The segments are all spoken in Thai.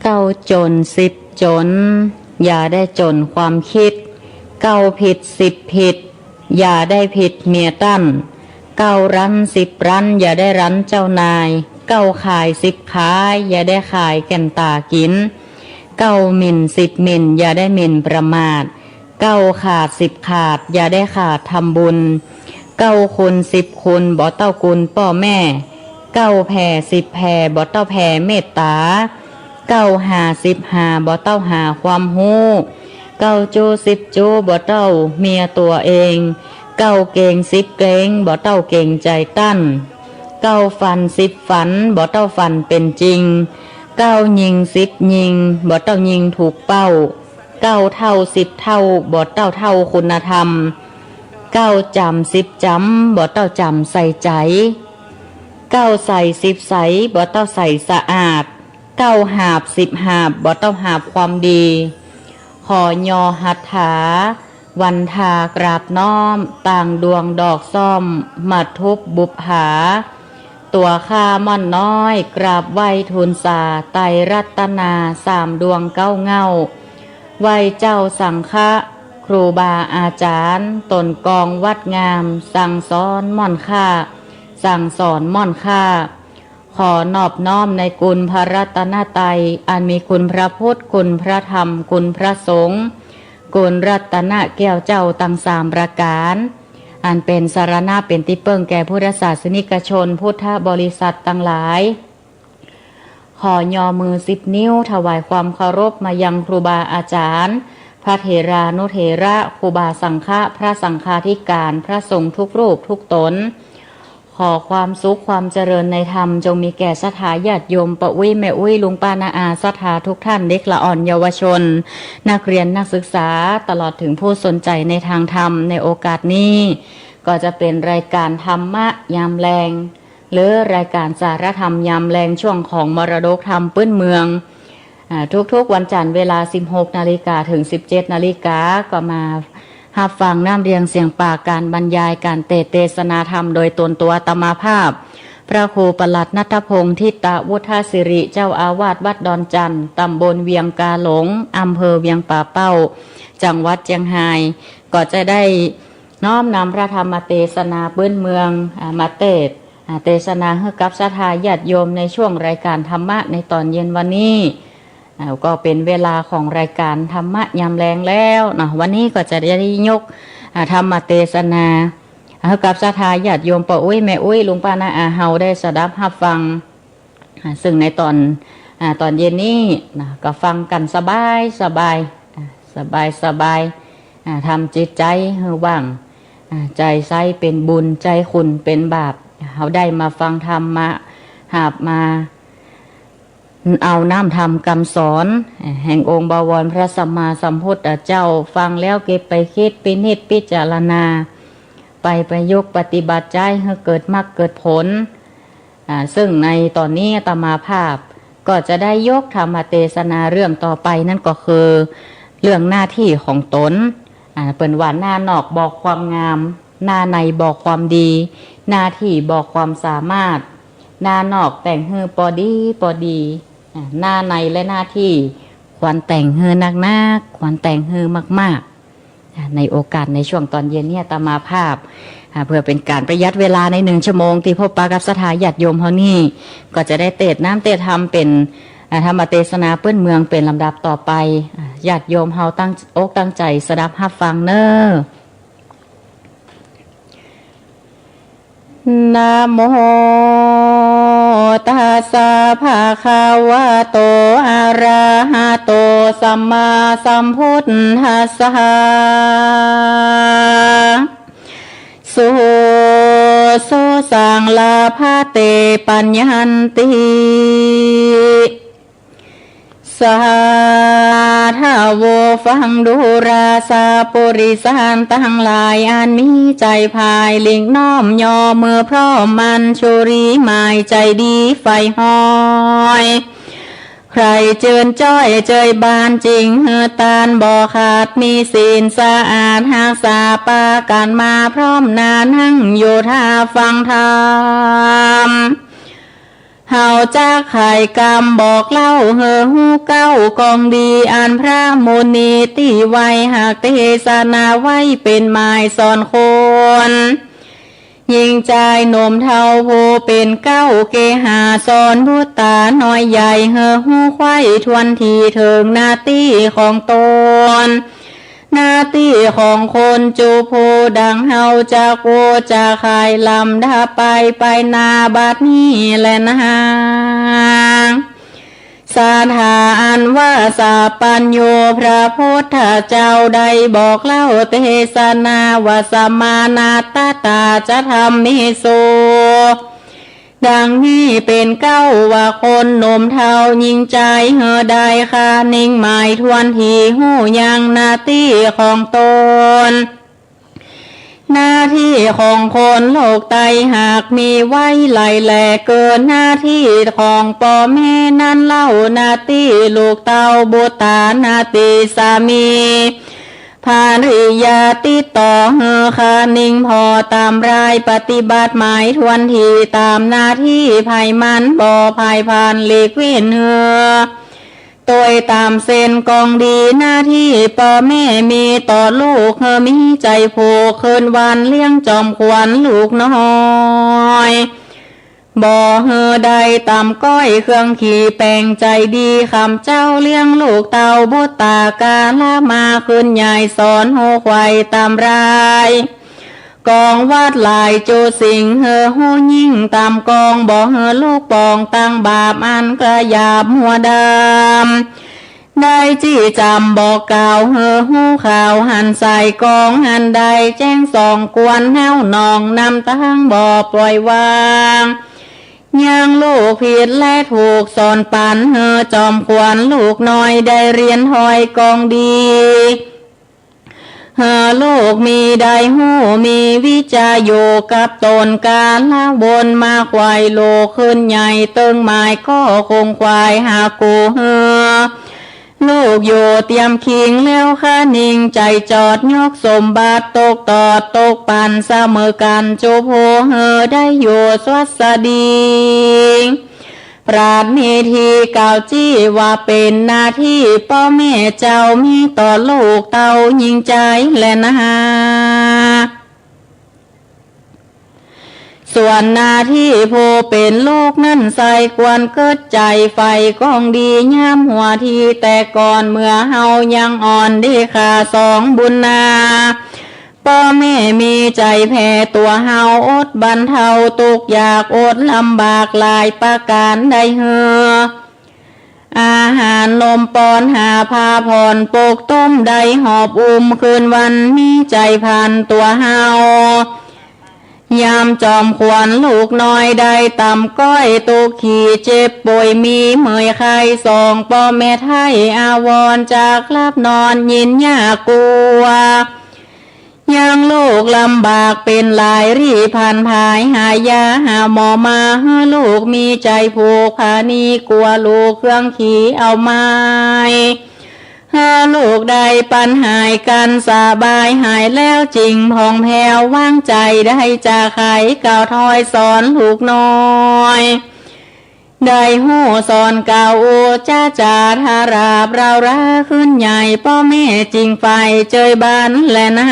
เก้าจนสิบจนอย่าได้จนความคิดเก้าผิดสิบผิดอย่าได้ผิดเมียตั้นเก้ารั้นสิบรั้นอย่าได้รั้นเจ้านายเก้าขายสิบขายอย่าได้ขายแก่นตากินเก้าหมิ่นสิบหมิ่นอย่าได้หมิ่นประมาทเก้าขาดสิบขาดอย่าได้ขาดทำบุญเก้าคุณสิบคุณบ่เต้ากุลพ่อแม่เก้าแผ่สิบแผ่บ่เต้าแผ่เมตตาเก้าหาสิบหาบ่เต้าหาความหูเก้าจูสิบจูบ่เต้าเมียตัวเองเก้าเก่งสิบเก่งบ่เต้าเก่งใจตั้นเก้าฝันสิบฝันบ่เต้าฝันเป็นจริงเก้ายิงสิบยิงบ่เต้ายิงถูกเป้าเก้าเท่าสิบเท่าบ่เต้าเท่าคุณธรรมเก้าจำสิบจำบ่เต้าจำใส่ใจเก้าใส่สิบใสบ่เต้าใส่สะอาดเก้าหาบสิบหาบบ่เต้าหาบความดีขอยอหัตถาวันทากราบน้อมต่างดวงดอกซ่อมมาทุบบุปหาตัวข้าม่อนน้อยกราบไหวทูลสาไตรรัตนาสามดวงเก้าเงาไหวเจ้าสังฆะครูบาอาจารย์ตนกองวัดงามสั่งสอนม่อนข้าสั่งสอนม่อนข้าขอนอบน้อมในกุลพระรัตนตรัยอันมีคุณพระพุทธคุณพระธรรมคุณพระสงฆ์กุลรัตนแก้วเจ้าตั้งสามประการอันเป็นสารณะเป็นที่เปิ้งแก่พุทธศาสนิกชนพุทธบริษัททั้งหลายขอยอมือ10 นิ้วถวายความเคารพมายังครูบาอาจารย์พระเถรานุเถระครูบาสังฆะพระสังฆาธิการพระสงฆ์ทุกรูปทุกตนขอความสุขความเจริญในธรรมจงมีแก่ศรัทธาญาติโยมปะอุ้ยแม่อุ้ยลุงป้านาอาศรัทธาทุกท่านเด็กละอ่อนเยาวชนนักเรียนนักศึกษาตลอดถึงผู้สนใจในทางธรรมในโอกาสนี้ก็จะเป็นรายการธรรมะยามแรงหรือรายการสารธรรมยามแรงช่วงของมรดกธรรมพื้นเมืองทุกๆวันจันทร์เวลา 16 นาฬิกาถึง 17 นาฬิกาก็มารับฟังน้ำเรียงเสียงปากการบรรยายการเทศนาธรรมโดยตนตัวอาตมาภาพพระครูปลัดณัฐพงษ์ทิตวุฒสิริเจ้าอาวาสวัดดอนจันทร์ตำบลเวียงกาหลงอำเภอเวียงป่าเป้าจังหวัดเชียงรายก็จะได้น้อมนำพระธรรมเทศนาพื้นเมืองมาเทศนาให้กับศรัทธาญาติโยมในช่วงรายการธรรมะในตอนเย็นวันนี้ก็เป็นเวลาของรายการธรรมะยามแรงแล้วนะวันนี้ก็จะได้ยกธรรมเทศนาให้กับศรัทธาญาติโยมปะอุ้ยแม่อุ้ยลุงป้านาอาเฮาได้สดับรับฟังซึ่งในตอนเย็นนี้นะก็ฟังกันสบายทำจิตใจให้ว่างใจใสเป็นบุญใจขุ่นเป็นบาปเขาได้มาฟังธรรมะหาบมาเอาน้ำธรรมคำสอนแห่งองค์บวรพระสัมมาสัมพุทธเจ้าฟังแล้วเก็บไปคิดพินิจพิจารณาไปประยุกต์ปฏิบัติใจให้เกิดมรรคเกิดผลซึ่งในตอนนี้อาตมาภาพก็จะได้ยกธรรมเทศนาเรื่องต่อไปนั่นก็คือเรื่องหน้าที่ของตนเปิ่นว่าหน้านอกบอกความงามหน้าในบอกความดีหน้าที่บอกความสามารถหน้านอกแต่งฮือพอดีหน้าในและหน้าที่ควรแต่งฮือนักควรแต่งฮือมากในโอกาสในช่วงตอนเย็นเนี่ยอาตมาภาพเพื่อเป็นการประหยัดเวลาใน1 ชั่วโมงที่พบปะกับศรัทธาญาติโยมเฮานี่ก็จะได้เทศน้ำเทศธรรมเป็นธรรมเทศนาพื้นเมืองเป็นลำดับต่อไปญาติโยมเฮาตั้งอกตั้งใจสดับรับฟังเน้อนะโมตัสสะภะคะวะโตอะระหะโตสัมมาสัมพุทธัสสะสุโสสังลาภเตปัญญันติสาธาวฟังดูราสาปุริสานทั้งหลายอันมีใจภายลิงน้อมยอมือพร้อมมันชุรีหมายใจดีไฟห้อยใครเจิญจ้อยเจยบานจริงเฮือตานบ่ขาดมีศีลสะอาดหากษาปากันมาพร้อมนานั่งอยู่ท่าฟังธรรมห าจะไข่กรรมบอกเล่าเฮอหูเก้ากองดีอันพระมุนีตีไว้หากเทศนาไว้เป็นหมายสอนคนยิงใจหนุ่มเทาผู้เป็นเก้าเกหาสอนบุตาน้อยใหญ่เฮอหูไข่ทวนทีถึงหน้าที่ของตนหน้าที่ของคนจูผู้ดังเฮาจะโกจะขายลำดาไปนาบัดนี้แลนะสาธาอันว่าสาปัญโยพระพุทธเจ้าได้บอกเล่าเทศนาวาสมานาตตาจะทำมิโสดังนี้เป็นเก้าว่าคนหนุ่มเทายิงใจเฮอได้ค่านิ่งหมายทวนทีหูยังหน้าที่ของตนหน้าที่ของคนโลกไตหากมีไว้ไหลแหลเกินหน้าที่ของพ่อแม่นั้นเล่าหน้าที่ลูกเต้าบุตรหน้าที่สามีภาริยาติต่อเฮอคานิ่งพอตามรายปฏิบัติหมายทวนทีตามหน้าที่ภัยมันบ่ภัยผ่านหลีกเว้นเฮอโดยตามเส้นกองดีหน้าที่พ่อแม่มีต่อลูกเฮอมีใจผูกคืนวันเลี้ยงจอมขวัญลูกน้อยบ่เฮอใดตามก้อยเครื่องขี่แปลงใจดีคำเจ้าเลี้ยงลูกเต่าบุตรกาละมาขึ้นใหญ่สอนโหควายตามรายกองวาดลายโจสิงเฮอหูยิ่งตามกองบ่เฮอลูกปองตั้งบาปอันกระยาบหัวดำได้จี้จำบอกกล่าวเฮอหูข่าวหันใส่กองหันใดแจ้งส่องกวนแห้วนองนำตั้งบ่ปล่อยวางยังลูกผิดและถูกสอนปันเฮอจอมขวัญลูกน้อยได้เรียนหอยกองดีเฮอลูกมีได้หูมีวิจาโยกับตนการละวนมาควายโลขึ้นใหญ่เติงหมายก็คงควายหากูเฮอลูกโยเตรียมคิงแล้วค่านิ่งใจจอดยกสมบัติตกตอดตกปันเสมอกันโจโพเฮอได้โยสวัสดีปราดมีทีกล่าวจี้ว่าเป็นหน้าที่พ่อแม่เจ้ามีต่อลูกเต้ายิงใจและนะส่วนหน้าที่ผู้เป็นลูกนั่นใส่กวนเกิดใจไฟกองดีย่ำหัวทีแต่ก่อนเมื่อเฮายังอ่อนดีขาสองบุญนาพ่อแม่มีใจแผ่ตัวเฮาอดบรรเทาทุกอยากอดลำบากหลายประการได้เฮออาหารนมปอนหาพาผ่อนปกต้มได้หอบคืนวันมีใจพันตัวเฮายามจอมขวัญลูกน้อยได้ต่ำก้อยตุกขี่เจ็บป่วยมีเมื่อยไข้สองพ่อแม่ไทยอาวรจากลับนอนยินยากลัวยังลูกลำบากเป็นหลายรีพันภายหายาหาหมอมาให้ลูกมีใจผูกผานีกลัวลูกเครื่องขี่เอาไม้ให้ลูกได้ปันหายกันสบายหายแล้วจริงพองแผ่วว่างใจได้จะไขก่าวทอยสอนลูกน้อยได้หูสอนเก่าจ้าจ่าทาราบเราราขึ้นใหญ่พ่อแม่จริงไฟเจยบ้านและนา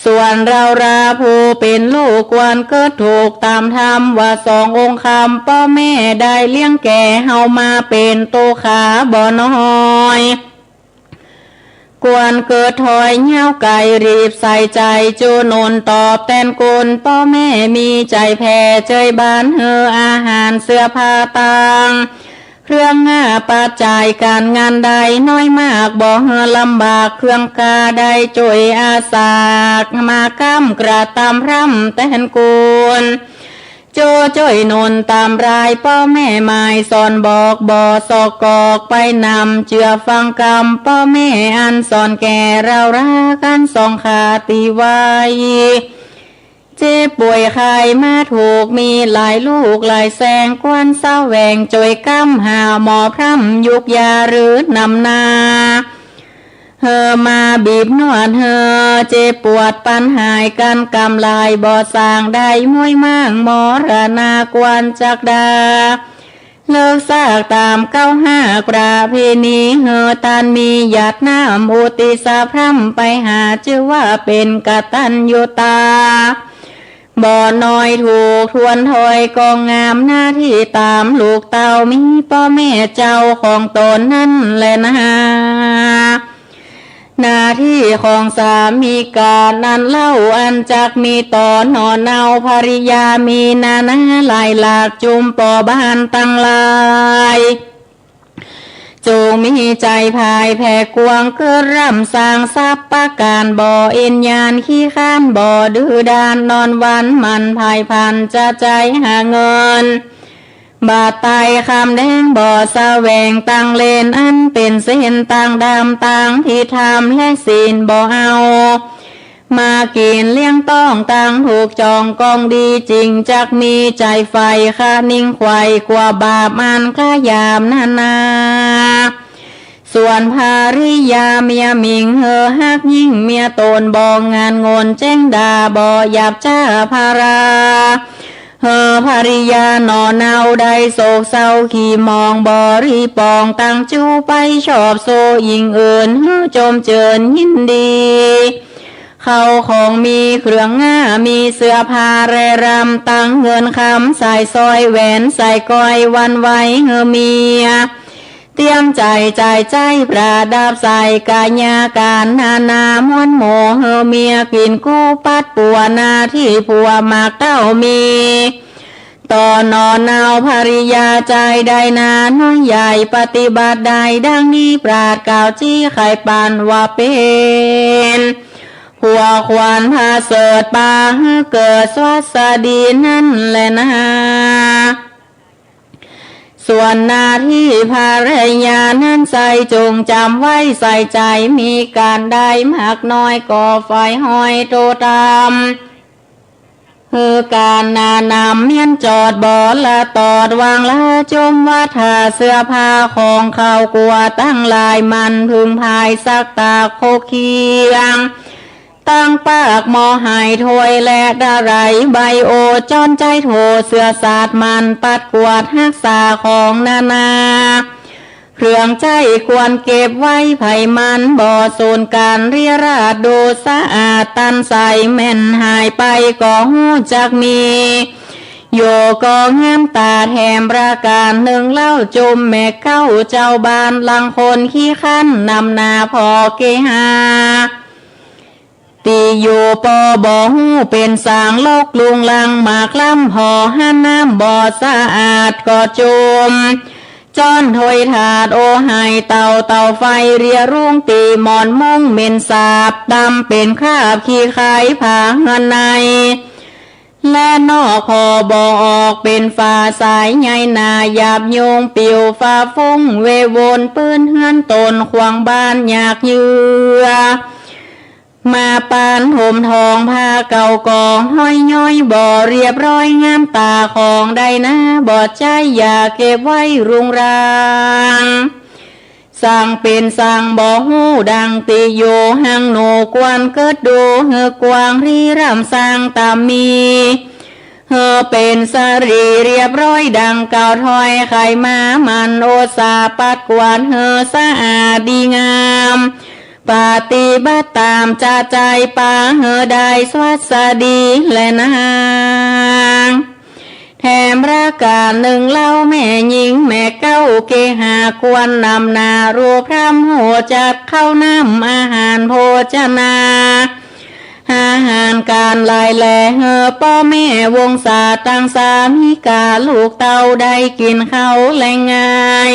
ส่วนเราราผู้เป็นลูกควรก็ถูกตามธรรมว่าสององค์คำพ่อแม่ได้เลี้ยงแก่เฮามาเป็นโตขาบ่น้อยกวนเกิดถอยเหี้ยวไก่รีบใส่ใจจูนนตอบแทนกุลพ่อแม่มีใจแผ่เจยบ้านเฮออาหารเสื้อผ้าต่างเครื่องง่าปัจจัยการงานใดน้อยมากบ่เฮอลำบากเครื่องกาได้จ่วยอาสากมาก้ำกระตามพร่ำแทนกุลโจจ้อยนนตามรายพ่อแม่หมายสอนบอกบ่สอกกอกไปนำเจือฟังกรรมพ่อแม่อันสอนแก่เรารักกันสองขาตีไว้เจ็บป่วยไข้มาถูกมีหลายลูกหลายแสงกวนเศร้าแหวงจอยก้ำหาหมอพร่ำยุกยาหรือนำนาเฮ มาบีบนวดเจ็บปวดปัญหายกันกำลายบ่สร้างได้มวยมั่งมรณากวนจักดาเลิกซากตาม95ประเพณีตันมีหยาดน้ำอุติสาพร่ำไปหาชื่อว่าเป็นกตัญญูตาบ่อน้อยถูกทวนถอยกองงามหน้าที่ตามลูกเต่ามีพ่อแม่เจ้าของตนนั่นแหละนะหน้าที่ของสามีการนั้นเล่าอันจักมีต่อนอนเนาภริยามีนานะหลายหลากจุมป่อบ้านตั้งหลายจงมีใจภายแผ่กวงเกิดร่ำสร้างทรัพย์ประการบ่อเอ็นยานขี้ข้านบ่อดื้อดานนอนวันมันภายพันจะใจหาเงินบาดไตคำแดงบ่อแสวงตั้งเลนอันเป็นเส้นต่างดำต่างที่ทำและศีลบ่เอามากินเลี้ยงต้องตั้งถูกจองกองดีจริงจักมีใจไฟค่านิ่งไขว่กว่าบาปมันขยามนาส่วนภาริยาเมียมิงฮักยิ่งเมียตนบองงานงนแจ้งดาบ่หยาบจ้าภาราภริยานอนเนาได้โศกเศร้าขี่มองบ่รีปองตั้งจูไปชอบโซยิงอื่นจมเจิญยินดีเขาของมีเครื่องง่ามีเสื้อผ้าแรรำตั้งเงินคำใส่ซอยแหวนใส่ก้อยวันไว้เมียเตรียมใจประดับใส่กายาการนามวนโมเมียกินกู้ปัดปัวนาที่ผัวมากเต้ามีต่อนอนเนาภริยาใจใดนาน้อยใหญ่ปฏิบัติใดดังนี้ปราดกล่าวจี้ไข่ปานว่าเป็นหัวควานพาเสดปาเกิดสวัสดีนั่นแหละนะส่วนหน้าที่ภรรยานั้นใส่จงจำไว้ใส่ใจมีการได้มากน้อยก่อไฟห้อยโตตามการนำเมียนจอดบ่อละตอดวางละจมว่าทาเสื้อผ้าของเขากลัวตั้งลายมันพึงพายซักตาโคเคียงตั้งปากมอหายถวยและดาไรใบโอจอนใจโถเสือสาดมันปัดกวาดหักษาของนาเครื่องใจควรเก็บไว้ไผ่มันบ่อสูนการเรียราดดูสะอาดตันใสแม่นหายไปก็หูจักมีโยก็งามตาแถมประการหนึ่งเล่าจุมแม่เก้าเจ้าบ้านลังคนขี้ขั้นนำนาพอเกหาตีอยู่ปอบ่อหูเป็นสางโลกลุงลังหมากล้ำพอห้าน้ำบ่อสะอาดก็จุมจอนถอยถาดโอไห้เต่าไฟเรียรุ่งตีหมอนมุ่งเม็นสาบดำเป็นคราบขี้ไข่ผาเงินในและนอกคอบอออกเป็นฝ่าสายใหญ่นาหยาบโยงปิวฟ้าฟุ้งเววนปืนเฮือนตนควางบ้านอยากเยือมาปานห่มทองผ้าเก่ากองห้อยย้อยบ่อเรียบร้อยงามตาของใดนะบ่ใจอย่าเก็บไว้รุงรางสั่งเป็นสั่งบ่หูดังตีโยหังโนกวนเกิดดูกวางรีรำสั่งตามมีเป็นสรีเรียบร้อยดังเก่าถอยไข่มามันโอสาปัดกวานสะอาดดีงามปฏิบัติตามจาใจปาได้สวัสดีและนางแถมราการหนึ่งเล่าแม่หญิงแม่เก้าเกหาควรนำนารูพรำโหจัดเข้าน้ำอาหารโภชนาอาหารการลายแหล่พ่อแม่วงศาตั้งสามีกาลูกเต่าได้กินเขาแรงง่าย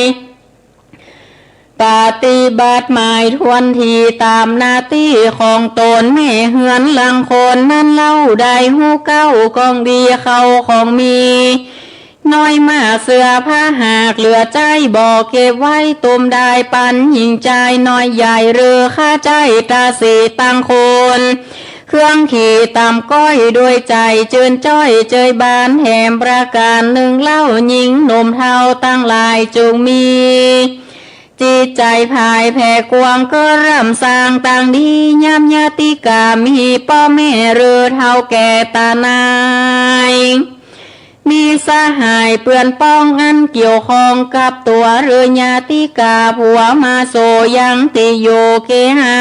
ปฏิบัติหมายทวนทีตามหน้าที่ของตนแม่เฮือนลังคนนั้นเล่าได้หูเก้ากองดีเขาของมีน้อยมากเสื้อผ้าหากเหลือใจบอกเก็บไว้ตุมได้ปันหญิงใจน้อยใหญ่เรือข้าใจตาสีตั้งคนเครื่องขี่ตามก้อยด้วยใจเจินจ้อยเจยบานแหมประการหนึ่งเล่าหญิงหนุ่มเทาตั้งหลายจงมี จิตใจภายแผ่กวางก็เริ่มสร้างต่างดียามญาติกามีพ่อแม่หรือเท่าแก่ตานายมีสหายเปื่อนป้องอันเกี่ยวข้องกับตัวหรือญาติกาผัวมาโซยังติโยเคหา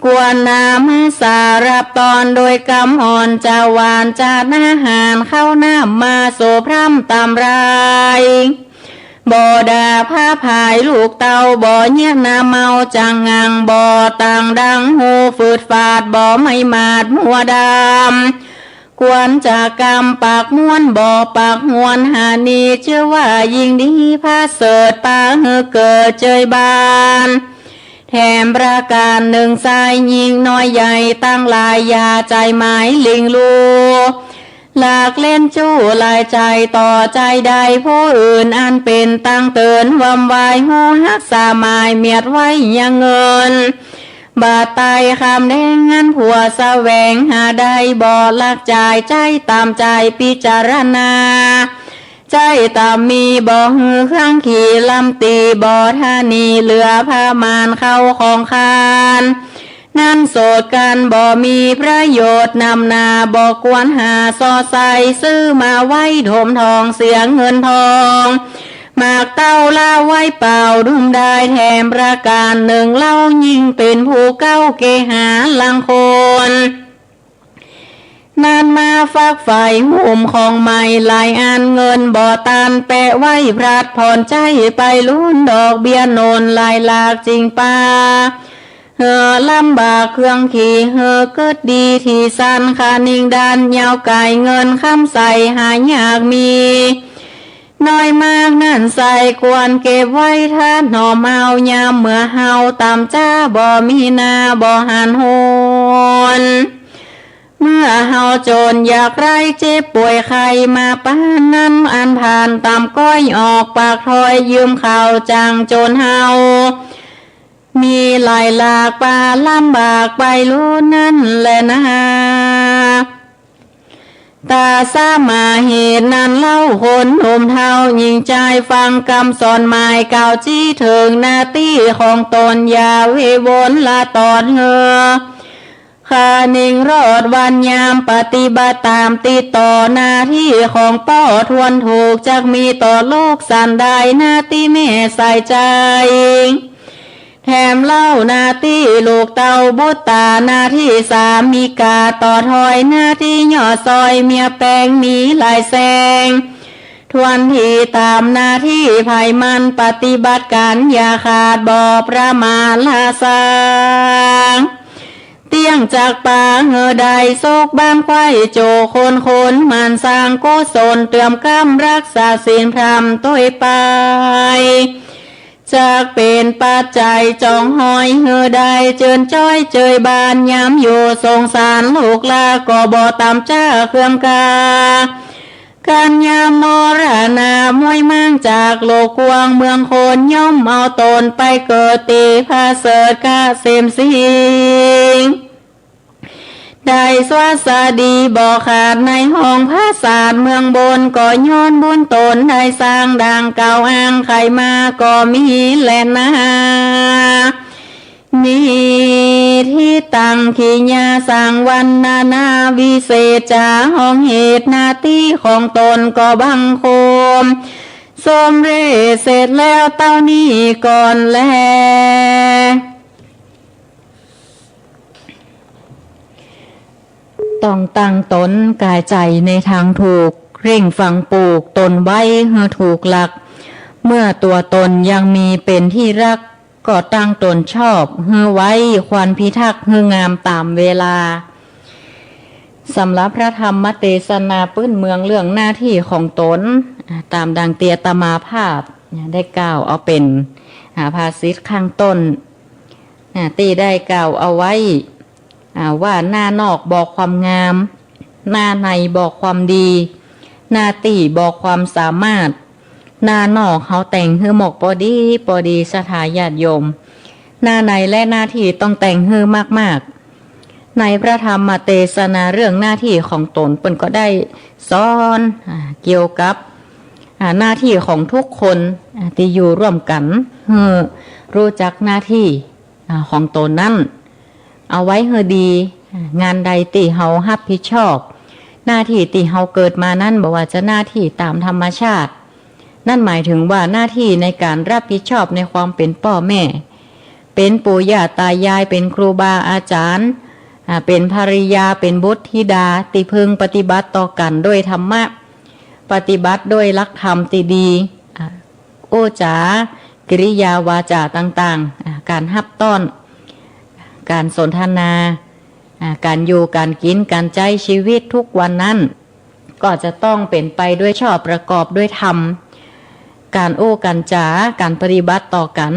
กวนนามาสารับตอนโดยกำอ่อนจาวานจาดอาหารเข้าน้ำมาโซพร่ำตามรายบ่ดาผ้าพายลูกเต่าบ่เนี้ยนาเมาจังงังบ่ต่างดังหูฝืดฟาดบ่ไม่มาดมัวดำควรจากกรรมปากม้วนบ่ปากหวนหานีเชื่อว่ายิ่งดีพาเสดปาเฮเกิดเจยบานแถมประการหนึ่งสายยิงน้อยใหญ่ตั้งหลายยาใจหมายลิงลูหลากเล่นจู้ลายใจต่อใจใดผู้อื่นอันเป็นตั้งเตือนวำวายหูฮักสาหมายเมียดไว้ยังเงินบาดไตคำแดงงั้นผัวแสวงหาได้บ่ลักใจใจตามใจพิจารณาใจตามมีบ่หือเครื่องขี่ลำตีบ่ธานีเหลือผ้ามานเข้าของคานนั่นโสดกันบ่มีประโยชน์นำนาบ่ควรหาซอใสซื้อมาไว้ถมทองเสียเงินทองหมากเต้าล่าไว้เปล่าดุมได้แถมประการหนึ่งเล่ายิ่งเป็นผู้เก้าเกหาลังคนนานมาฟักไฟหุ่มของใหม่หลายอันเงินบ่อตันแปะไว้พรัดผ่อนใจไปลุ้นดอกเบี้ยโนนลายหลากจริงป่าลำบากเครื่องขี่เกิดดีที่สันขานิ่งดันยาวไก่เงินคำใส่หายากมีน้อยมากนั่นใส่ควรเก็บไว้ท่าหน่อเมายามเมื่อเฮาตามจ้าบ่มีนาบ่หันหนเมื่อเฮาโจรอยากไรเจ็บป่วยใครมาป้านั้นอันผ่านตามก้อยออกปากถอยยืมข่าวจังโจรเฮามีหลายหลากป่าลำบากไปรู้นั่นแหละนะตาสามาเหตุนั้นเล่าคนหนุ่มเท่ายิงใจฟังคำสอนหมายเก่าจี้ถึงหน้าที่ของตนอย่าเววนละตอดข้านิ่งรอดวันยามปฏิบัติตามติดต่อหน้าที่ของป้อทวนถูกจักมีต่อโลกสันได้หน้าที่แม่ใส่ใจแถมเล่าหน้าที่ลูกเต่าบุตตาหน้าที่สามีกาต่อถอยหน้าที่ย่อซอยเมียแปลงมีหลายแสงทวนที่ตามหน้าที่ภายมันปฏิบัติการอย่าขาดบ่ประมาณลาสางเตียงจากป่าใดโศกบ้านควายโจคนมันสร้างโกศลเตรียมกำรักษาศีลพรำต้วยไปจากเป็นปัจจัยจองหอยใดเจิญจ้อยเจยบานย้ำอยู่สงสารลูกลาก็บ่ตามจ้าเครื่องกาการยามมรณามวยมั่งจากโลกกวางเมืองโคนย่อมเอาตนไปเกิดตีพาเสดกาเสมสิงได้สวัสดีบ่ขาดในห้องพระศาสตร์เมืองบนก็ย้อนบุญตนได้สร้างดังเก่าอ้างใครมาก็มีแลนามีที่ตั้งขีญาสั่งวันนาวิเศษจาห้องเหตุหน้าที่ของตนก็บังคมสมเรเสร็จแล้วเต้านี้ก่อนแลต้องตั้งตนกายใจในทางถูกเร่งฝังปลูกตนไว้ให้ถูกหลักเมื่อตัวตนยังมีเป็นที่รักก็ตั้งตนชอบให้ไว้ควรพิทักษ์ให้งามตามเวลาสำหรับพระธรรมเทศนาปื้นเมืองเรื่องหน้าที่ของตนตามดังเตียตมาภาพได้กล่าวเอาเป็นภาษิตข้างต้นตีได้กล่าวเอาไว้ว่าหน้านอกบอกความงามหน้าในบอกความดีหน้าตีบอกความสามารถหน้านอกเขาแต่งฮือหมกปอดีสถาญาติโยมหน้าในและหน้าที่ต้องแต่งฮือมากๆในพระธรรมเทศนาเรื่องหน้าที่ของตนเปิ้นก็ได้สอนเกี่ยวกับหน้าที่ของทุกคนที่อยู่ร่วมกัน รู้จักหน้าที่ของตนนั้นเอาไว้ให้ดีงานใดที่เฮารับผิดชอบหน้าที่ที่เฮาเกิดมานั่นบอกว่าจะหน้าที่ตามธรรมชาตินั่นหมายถึงว่าหน้าที่ในการรับผิดชอบในความเป็นพ่อแม่เป็นปู่ย่าตายายเป็นครูบาอาจารย์เป็นภริยาเป็นบุตรธิดาติพึงปฏิบัติต่อกันด้วยธรรมะปฏิบัติด้วยหลักธรรมที่ดีโอ้จากิริยาวาจาต่างๆการฮับต้อนการสนทนาการอยู่การกินการใจชีวิตทุกวันนั้นก็จะต้องเป็นไปด้วยชอบประกอบด้วยธรรมการโอ้การจาการปฏิบัติต่อกัน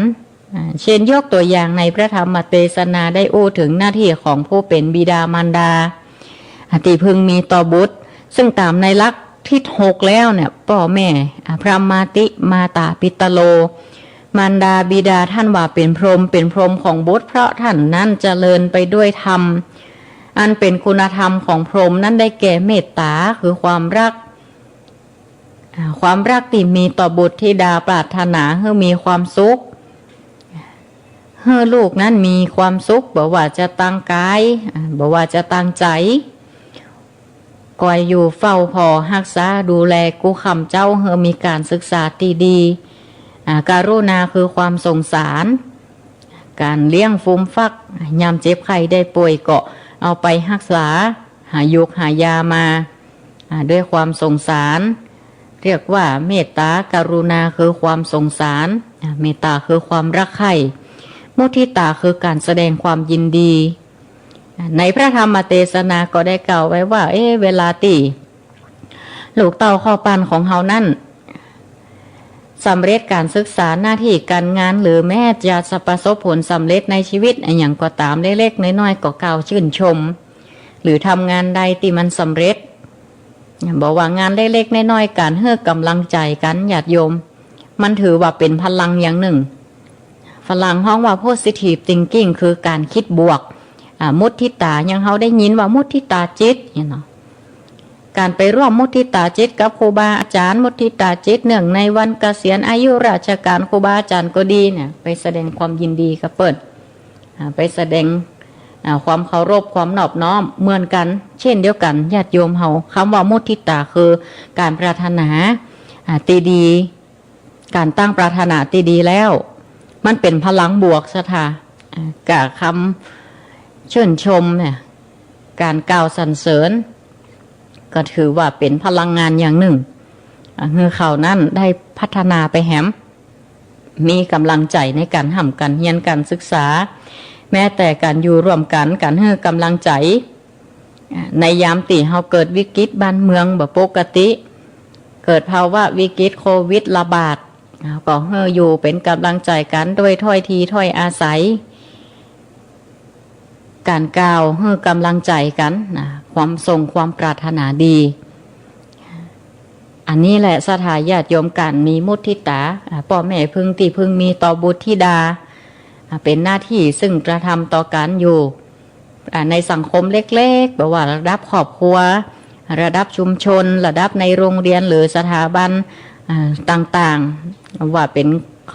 เช่นยกตัวอย่างในพระธรรมเทศนาได้โอ้ถึงหน้าที่ของผู้เป็นบิดามารดาที่พึงมีต่อบุตรซึ่งตามในหลักที่6แล้วเนี่ยพ่อแม่พระมาติมาตาปิตโลมารดาบิดาท่านว่าเป็นพรหมของบุตรเพราะท่านนั้นเจริญไปด้วยธรรมอันเป็นคุณธรรมของพรหมนั้นได้แก่เมตตาคือความรักที่มีต่อบุตรธิดาปรารถนาให้มีความสุขให้ลูกนั้นมีความสุขบอกว่าจะตั้งกายบอกว่าจะตั้งใจคอยอยู่เฝ้าพอรักษาดูแลกู้คำเจ้าให้มีการศึกษาที่ดีการุณาคือความสงสารการเลี้ยงฟูมฟักยามเจ็บไข้ได้ป่วยก็เอาไปรักษาหายุกหายามาด้วยความสงสารเรียกว่าเมตตากรุณาคือความสงสารเมตตาคือความรักใคร่มุทิตาคือการแสดงความยินดีในพระธรรมเทศนาก็ได้กล่าวไว้ว่าเวลาตีลูกเต่าข้อปันของเฮานั่นสำเร็จการศึกษาหน้าที่การงานหรือแม้จะประสบผลสำเร็จในชีวิตอย่างก็ตามเล็กๆน้อยๆก็กล่าวชื่นชมหรือทำงานใดที่มันสำเร็จบอกว่างานเล็กๆน้อยๆการให้กำลังใจกันญาติโยมมันถือว่าเป็นพลังอย่างหนึ่งฝรั่งฮ้องว่า positive thinking คือการคิดบวกมุทิตายังเขาได้ยินว่ามุทิตาจิตเนาะการไปร่วมมุทิตาจิตกับครูบาอาจารย์มุทิตาจิตเนื่องในวันเกษียณอายุราชการครูบาอาจารย์ก็ดีเนี่ยไปแสดงความยินดีกับเปิดไปแสดงความเคารพความนอบน้อมเหมือนกันเช่นเดียวกันญาติโยมเฮาคำว่ามุทิตาคือการปรารถนาตีดีการตั้งปรารถนาตีดีแล้วมันเป็นพลังบวกซะค่ะกับคำชื่นชมเนี่ยการกล่าวสรรเสริญก็ถือว่าเป็นพลังงานอย่างหนึ่งเฮือเขานั่นได้พัฒนาไปแหมมีกำลังใจในการทำการเรียนการศึกษาแม้แต่การอยู่ร่วมกันการให้กำลังใจในยามตีเฮาเกิดวิกฤตบ้านเมืองแบบปกติเกิดภาวะวิกฤตโควิดระบาดก็ให้อยู่เป็นกำลังใจกันด้วยถ้อยทีถ้อยอาศัยการกล่าวให้กำลังใจกันความทรงความปรารถนาดีอันนี้แหละสถาญาติโยมกันมีมุทิตาพ่อแม่พึงมีต่อบุตรธิดาเป็นหน้าที่ซึ่งกระทำต่อกันอยู่ในสังคมเล็กๆแบบว่าระดับครอบครัวระดับชุมชนระดับในโรงเรียนหรือสถาบันต่างๆว่าเป็น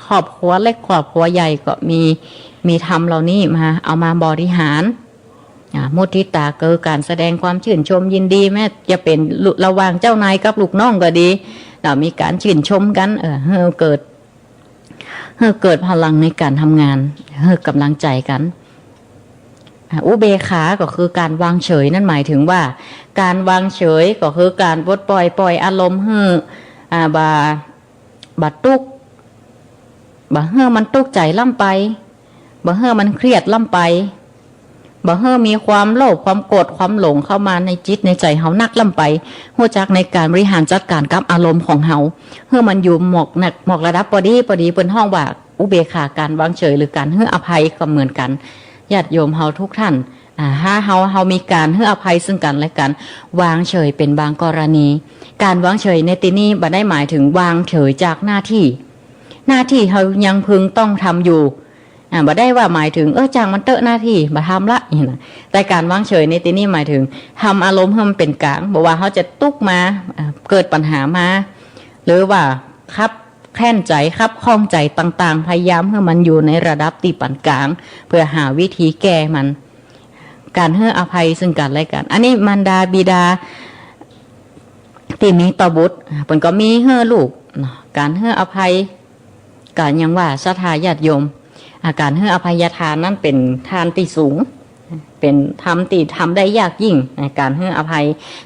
ครอบครัวเล็กครอบครัวใหญ่ก็มีธรรมเหล่านี้มาเอามาบริหารมุทิตาคือการแสดงความชื่นชมยินดีแม้จะเป็นระหว่างเจ้านายกับลูกน้องก็ดีเรามีการชื่นชมกันให้เกิดพลังในการทำงานให้กำลังใจกันอุเบกขาก็คือการวางเฉยนั่นหมายถึงว่าการวางเฉยก็คือการปล่อยอารมณ์ให้บาตุกบ่เฮือมันตุกใจล่ำไปบ่เฮือมันเครียดล่ำไปบ่เฮือมีความโลภความโกรธความหลงเข้ามาในจิตในใจเฮานักล่ำไปหัวจักในการบริหารจัดการกับอารมณ์ของเฮาเฮือมันอยู่หมอกระดับพอดีเปิ้นห้องว่าอุเบกขาการวางเฉยหรือการให้อภัยก็เหมือนกันญาติโยมเฮาทุกท่านถ้าเฮามีการให้อภัยซึ่งกันและกันวางเฉยเป็นบางกรณีการวางเฉยในที่นี้บ่ได้หมายถึงวางเฉยจากหน้าที่เฮายังพึงต้องทำอยู่บ่ได้ว่าหมายถึงจางมันเตอะหน้าที่บ่ทำละนี่นะแต่การวางเฉยในที่นี้หมายถึงทำอารมณ์ให้มันเป็นกลางบอกว่าเขาจะตุกมาเกิดปัญหามาหรือว่าครับ แค้นใจครับข้องใจต่างๆพยายามให้มันอยู่ในระดับตีปานกลางเพื่อหาวิธีแก้มันการให้อภัยซึ่งกันและกันอันนี้มารดาบิดาที่มีต่อบุตรเพิ่นก็มีให้ลูกการให้อภัยการยังว่าศรัทธาญาติโยมการให้อภัยทานนั้นเป็นทานที่สูงเป็นทำตีทำได้ยากยิ่งในการให้อภัย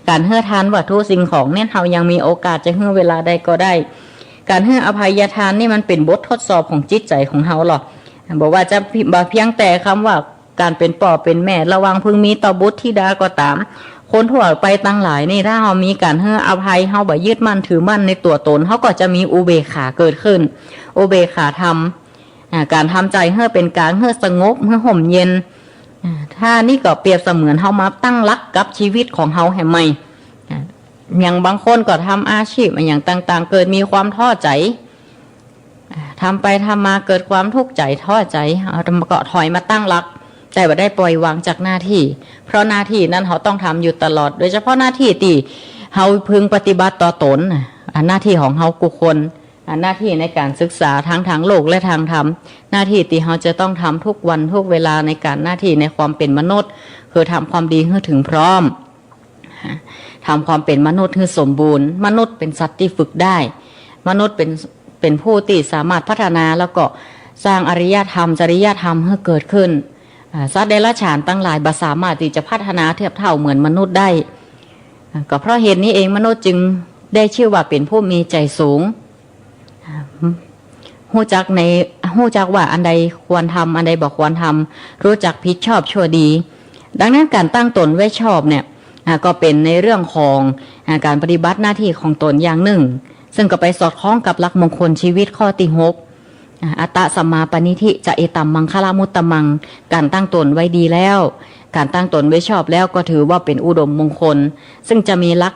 การให้ทานวัตถุสิ่งของเนี่ยเรายังมีโอกาสจะให้เวลาใดก็ได้การให้อภัยทานนี่มันเป็นบททดสอบของจิตใจของเราหรอกบอกว่าจะเพียงแต่คำว่าการเป็นพ่อเป็นแม่ระวังพึงมีต่อบุตรธิดาก็ตามคนทั่วไปตั้งหลายนี่ถ้าเรามีการให้อภัยเราบ่ยึดมั่นถือมั่นในตัวตนเขาก็จะมีอุเบกขาเกิดขึ้นอุเบกขาธรรมการทำใจให้เป็นกลางให้สงบให้ห่มเย็นถ้านี่ก็เปรียบเสมือนเขามาตั้งรักกับชีวิตของเขาแห่งใหม่อย่างบางคนก็ทำอาชีพอย่างต่างๆเกิดมีความท้อใจทำไปทำมาเกิดความทุกข์ใจท้อใจก็ถอยมาตั้งรักใจว่าได้ปล่อยวางจากหน้าที่เพราะหน้าที่นั้นเขาต้องทำอยู่ตลอดโดยเฉพาะหน้าที่ที่เขาพึงปฏิบัติต่อตนหน้าที่ของเขากุคนหน้าที่ในการศึกษาทั้งทางโลกและทางธรรมหน้าที่ที่เขาจะต้องทำทุกวันทุกเวลาในการหน้าที่ในความเป็นมนุษย์คือทำความดีให้ถึงพร้อมทำความเป็นมนุษย์ให้สมบูรณ์มนุษย์เป็นสัตว์ที่ฝึกได้มนุษย์เป็นผู้ที่สามารถพัฒนาแล้วก็สร้างอริยธรรมจริยธรรมให้เกิดขึ้นสัตว์เดรัจฉานตั้งหลายบ่สามารถที่จะพัฒนาเทียบเท่าเหมือนมนุษย์ได้ก็เพราะเหตุนี้เองมนุษย์จึงได้ชื่อว่าเป็นผู้มีใจสูงรู้จักว่าอันใดควรทำอันใดบอกควรทำรู้จักผิดชอบชั่วดีดังนั้นการตั้งตนไว้ชอบเนี่ยก็เป็นในเรื่องของการปฏิบัติหน้าที่ของตนอย่างหนึ่งซึ่งก็ไปสอดคล้องกับหลักมงคลชีวิตข้อที่6อัตตะสัมมาปณิธิจะเอตัมมังคลามุตตมังการตั้งตนไว้ดีแล้วการตั้งตนไว้ชอบแล้วก็ถือว่าเป็นอุดมมงคลซึ่งจะมีหลัก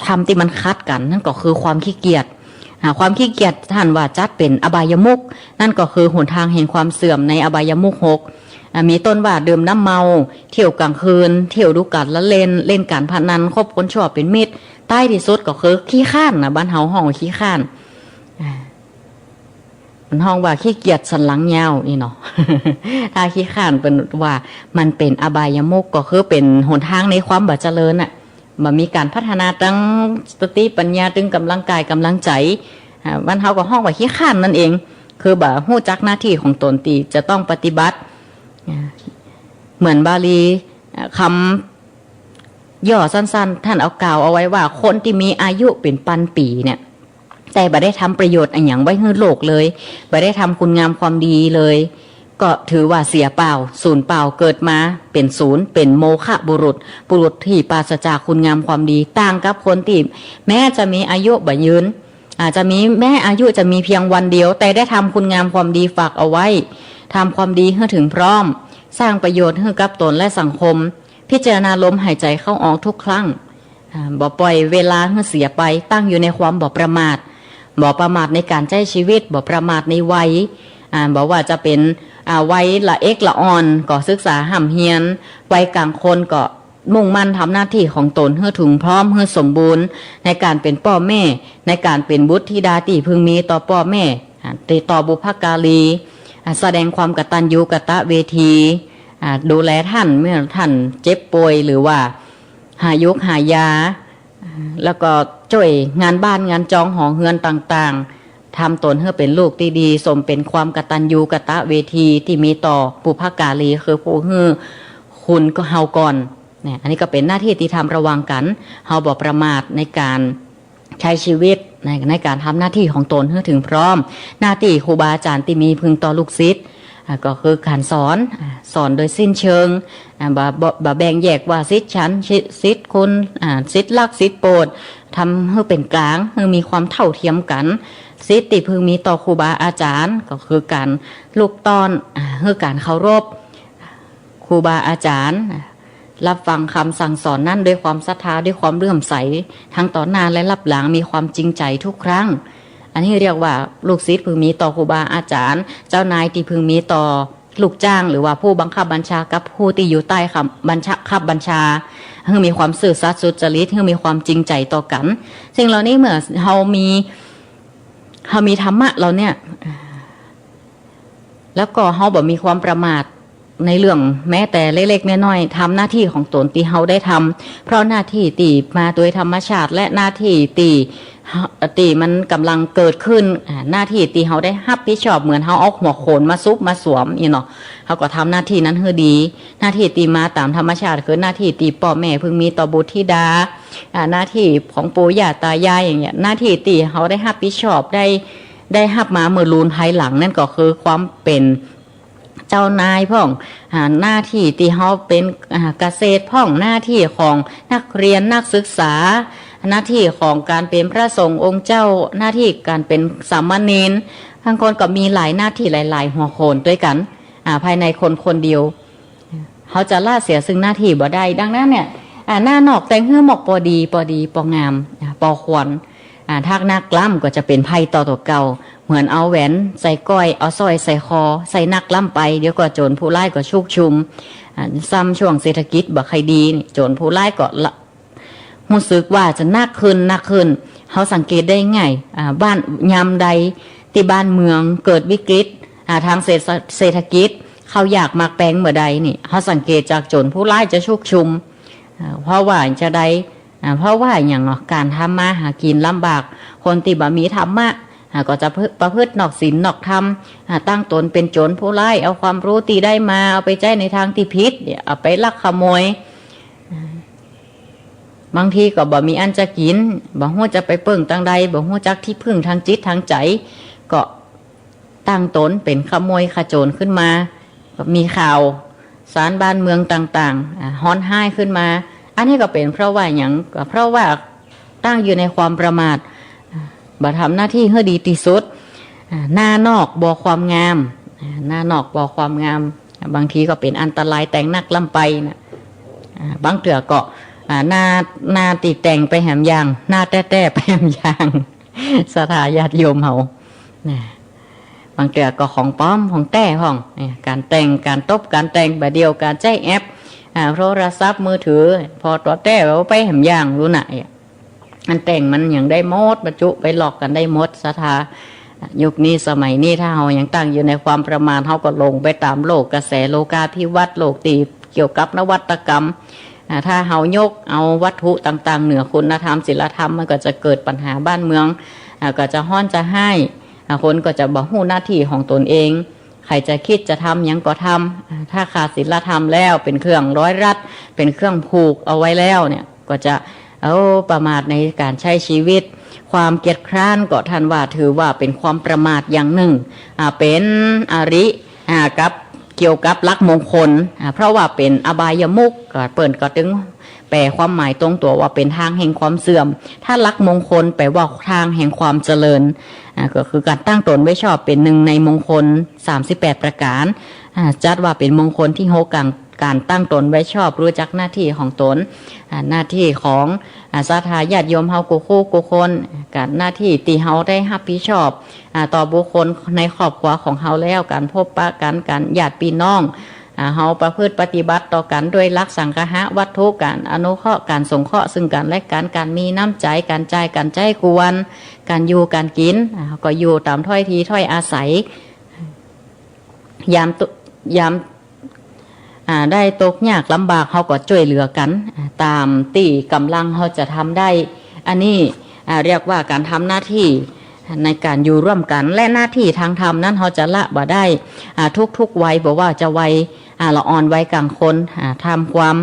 ธรรมที่มันคัดกันนั่นก็คือความขี้เกียจความขี้เกียจท่านว่าจัดเป็นอบายมุขนั่นก็คือหนทางแห่งความเสื่อมในอบายมุข6มีต้นว่าดื่มน้ำเมาเที่ยวกลางคืนเที่ยวดูการละเล่นการพนันคบคนชั่วเป็นมิตรใต้ที่สุดก็คือขี้ข้านบ้านเฮาห้องขี้ข้านมันห้องว่าขี้เกียจสันหลังยาวนี่เนาะ ถ้าขี้ข้านเป็นว่ามันเป็นอบายมุขก็คือเป็นหนทางในความบ่เจริญมันมีการพัฒนาตั้งสติปัญญาตึงกำลังกายกำลังใจบ้านเฮาก็ห้องว่าขี้ข้านนั่นเองคือบ่ฮู้จักหน้าที่ของตนตีจะต้องปฏิบัติเหมือนบาลีคำย่อสั้นๆท่านเอากล่าวเอาไว้ว่าคนที่มีอายุเป็นพันปีเนี่ยแต่บ่ได้ทำประโยชน์อย่างไว้ให้โลกเลยบ่ได้ทำคุณงามความดีเลยก็ถือว่าเสียเปล่าศูนย์เปล่าเกิดมาเป็นศูนย์เป็นโมฆะบุรุษที่ปราศจากคุณงามความดีต่างกับคนที่แม้จะมีอายุบ่ยืนอาจจะมีแม้อายุจะมีเพียงวันเดียวแต่ได้ทำคุณงามความดีฝากเอาไว้ทำความดีให้ถึงพร้อมสร้างประโยชน์ให้กับตนและสังคมพิจารณาลมหายใจเข้าออกทุกครั้งบ่ปล่อยเวลาให้เสียไปตั้งอยู่ในความบ่ประมาทในการใช้ชีวิตบ่ประมาทในวัยบอกว่าจะเป็นวัยละเอกละอ่อนก็ศึกษาห่ำเฮียนวัยกลางคนก็มุ่งมั่นทำหน้าที่ของตนให้ถึงพร้อมให้สมบูรณ์ในการเป็นพ่อแม่ในการเป็นบุตรธิดาที่พึงมีต่อพ่อแม่ติดต่อบุพการีแสดงความกตัญญูกตเวทีดูแลท่านเมื่อท่านเจ็บป่วยหรือว่าหายุกหายาแล้วก็ช่วยงานบ้านงานจองหอเฮือนต่างๆทำตนให้เป็นลูกที่ดีสมเป็นความกตัญญูกตเวทีที่มีต่อบุพการีคือผู้ฮือคุณก็เฮาก่อนเนี่ยอันนี้ก็เป็นหน้าที่ที่ทำระวังกันเฮาบ่ประมาทในการใช้ชีวิตในการทำหน้าที่ของตนให้ถึงพร้อมหน้าที่ครูบาอาจารย์ที่มีพึงต่อลูกศิษย์ก็คือการสอนโดยสิ้นเชิงบ่แบ่งแยกว่าศิษย์ฉันศิษย์คุณศิษย์รักศิษย์โปรดทำให้เป็นกลางให้มีความเท่าเทียมกันศิษย์ที่พึงมีต่อครูบาอาจารย์ก็คือการลูกต้อนให้การเคารพครูบาอาจารย์รับฟังคำสั่งสอนนั่นด้วยความศรัทธาด้วยความเลื่อมใสทั้งต่อหน้าและรับหลังมีความจริงใจทุกครั้งอันนี้เรียกว่าลูกศิษย์พึงมีต่อครูบาอาจารย์เจ้านายที่พึงมีต่อลูกจ้างหรือว่าผู้บังคับบัญชากับผู้ที่อยู่ใต้บัญชาให้มีความซื่อสัตย์สุจริตให้มีความจริงใจต่อกันสิ่งเหล่านี้เมื่อเรามี เขามีธรรมะเราเนี่ยแล้วก็เขาบอกมีความประมาทในเรื่องแม้แต่เล็กๆน้อยๆทำหน้าที่ของตนที่เขาได้ทำเพราะหน้าที่ตีมาโดยธรรมชาติและหน้าที่ตีมันกำลังเกิดขึ้นหน้าที่ตีเขาได้รับผิดชอบเหมือนเขาเอาหัวโขนมาซุบมาสวมเนาะเขาก็ทำหน้าที่นั้นให้ดีหน้าที่ตีมาตามธรรมชาติคือหน้าที่ตีพ่อแม่พึงมีต่อบุตรธิดาหน้าที่ของปู่ย่าตายายอย่างเงี้ยหน้าที่ตีเขาได้รับผิดชอบได้รับมาเมื่อรูนภายหลังนั่นก็คือความเป็นเจ้านายพ่องหน้าที่ที่เขาเป็นเกษตรพ่องหน้าที่ของนักเรียนนักศึกษาหน้าที่ของการเป็นพระสงฆ์องค์เจ้าหน้าที่การเป็นสามเณรบางคนก็มีหลายหน้าที่หลายๆหัวโขนด้วยกันภายในคนคนเดียวเขาจะล่าเสียซึ่งหน้าที่บ่ได้ดังนั้นเนี่ยหน้านอกแต่งเฮือหมอกปอดีปองามปอควรถ้าหน้ากล้ำก็จะเป็นไพ่ต่อตัวเก่าเหมือนเอาแหวนใส่ก้อยเอาสร้อยใส่คอใส่นักล้ำไปเดี๋ยวก็โจรผู้ไล่ก็ชุกชุมซ้ำช่วงเศรษฐกิจบ่ใครดีโจรผู้ไล่ก็รู้สึกว่าจะนักขึ้นเขาสังเกตได้ง่ายบ้านยามใดที่บ้านเมืองเกิดวิกฤตทางเศรษฐกิจเขาอยากมาแปลงเมื่อใดนี่เขาสังเกตจากโจรผู้ไล่จะชุกชุมเพราะว่าจะได้เพราะว่าอย่างการทำมาหากินลำบากคนที่บ่มีธรรมะก็จะประพฤตินอกศีลนอกธรรมตั้งตนเป็นโจรผู้ร้ายเอาความรู้ตีได้มาเอาไปใช้ในทางที่ผิดเอาไปลักขโมยบางทีก็บ่มีอันจะกินบ่ฮู้จะไปเบิ่งตังใดบ่ฮู้จักที่พึ่งทางจิตทางใจก็ตั้งตนเป็นขโมยขโจรขึ้นมาก็มีข่าวสารบ้านเมืองต่างๆฮ้อนไห้ขึ้นมาอันนี้ก็เป็นเพราะว่าอย่างก็เพราะว่าตั้งอยู่ในความประมาทบ่ทำหน้าที่ให้ดีที่สุดหน้านอกบ่ความงามหน้านอกบ่ความงามบางทีก็เป็นอันตรายแต่งนักล้ำไปนะบางเถื่อก็หน้าตีแต่งไปแหมยางหน้าแต้ๆไปแหมยางสถาญาติโยมเฮาบางเถื่อก็ของป้อมของแต้ห้องการแต่งการตบการแต่งแบบเดียวการใช้แอปโทรศัพท์มือถือพอตัวแต้ไปแหมยางรู้ไหนอันแต่งมันอย่างได้หมดบรรจุไปหลอกกันได้หมดสถายุคนี้สมัยนี้ถ้าเรายังตั้งอยู่ในความประมาทเราก็ลงไปตามโลกกระแสโลกาภิวัตน์โลกตีเกี่ยวกับนวัตกรรมถ้าเรายกเอาวัตถุต่างๆเหนือคุณธรรมศีลธรรมมันก็จะเกิดปัญหาบ้านเมืองก็จะห้อนจะให้คนก็จะบอกหู้หน้าที่ของตนเองใครจะคิดจะทำยังก็ทำถ้าขาดศีลธรรมแล้วเป็นเครื่องร้อยรัดเป็นเครื่องผูกเอาไว้แล้วเนี่ยก็จะประมาทในการใช้ชีวิตความเกียจคร้านก็ท่านว่าถือว่าเป็นความประมาทอย่างหนึ่งเป็นอริกับเกี่ยวกับลักมงคลเพราะว่าเป็นอบายมุขก็เปิดก็ถึงแปลความหมายตรงตัวว่าเป็นทางแห่งความเสื่อมถ้าลักมงคลแปลว่าทางแห่งความเจริญก็คือการตั้งตนไว้ชอบเป็นหนึ่งในมงคล38ประการจัดว่าเป็นมงคลที่6การตั้งตนไว้ชอบรู้จักหน้าที่ของตนหน้าที่ของศรัทธาญาติโยมเฮากูคนการหน้าที่ที่เฮาได้รับผิดชอบต่อบุคคลในครอบครัวของเฮาแล้วการพบปะกันการญาติพี่น้องเฮาประพฤติปฏิบัติต่อกันด้วยหลักสังฆะวัตถุการอนุเคราะห์การสงเคราะห์ซึ่งกันและกันการมีน้ำใจการใจการใจกวนการอยู่การกินก็อยู่ตามถ้อยทีถ้อยอาศัยยามได้ตกยากลำบากเขาก็ช่วยเหลือกันตามที่กำลังเขาจะทำได้อันนี้เรียกว่าการทำหน้าที่ในการอยู่ร่วมกันและหน้าที่ทางธรรมนั้นเขาจะละบ่ได้ทุกวัยบอกว่าจะวัยละอ่อนวัยกลางคนทำความ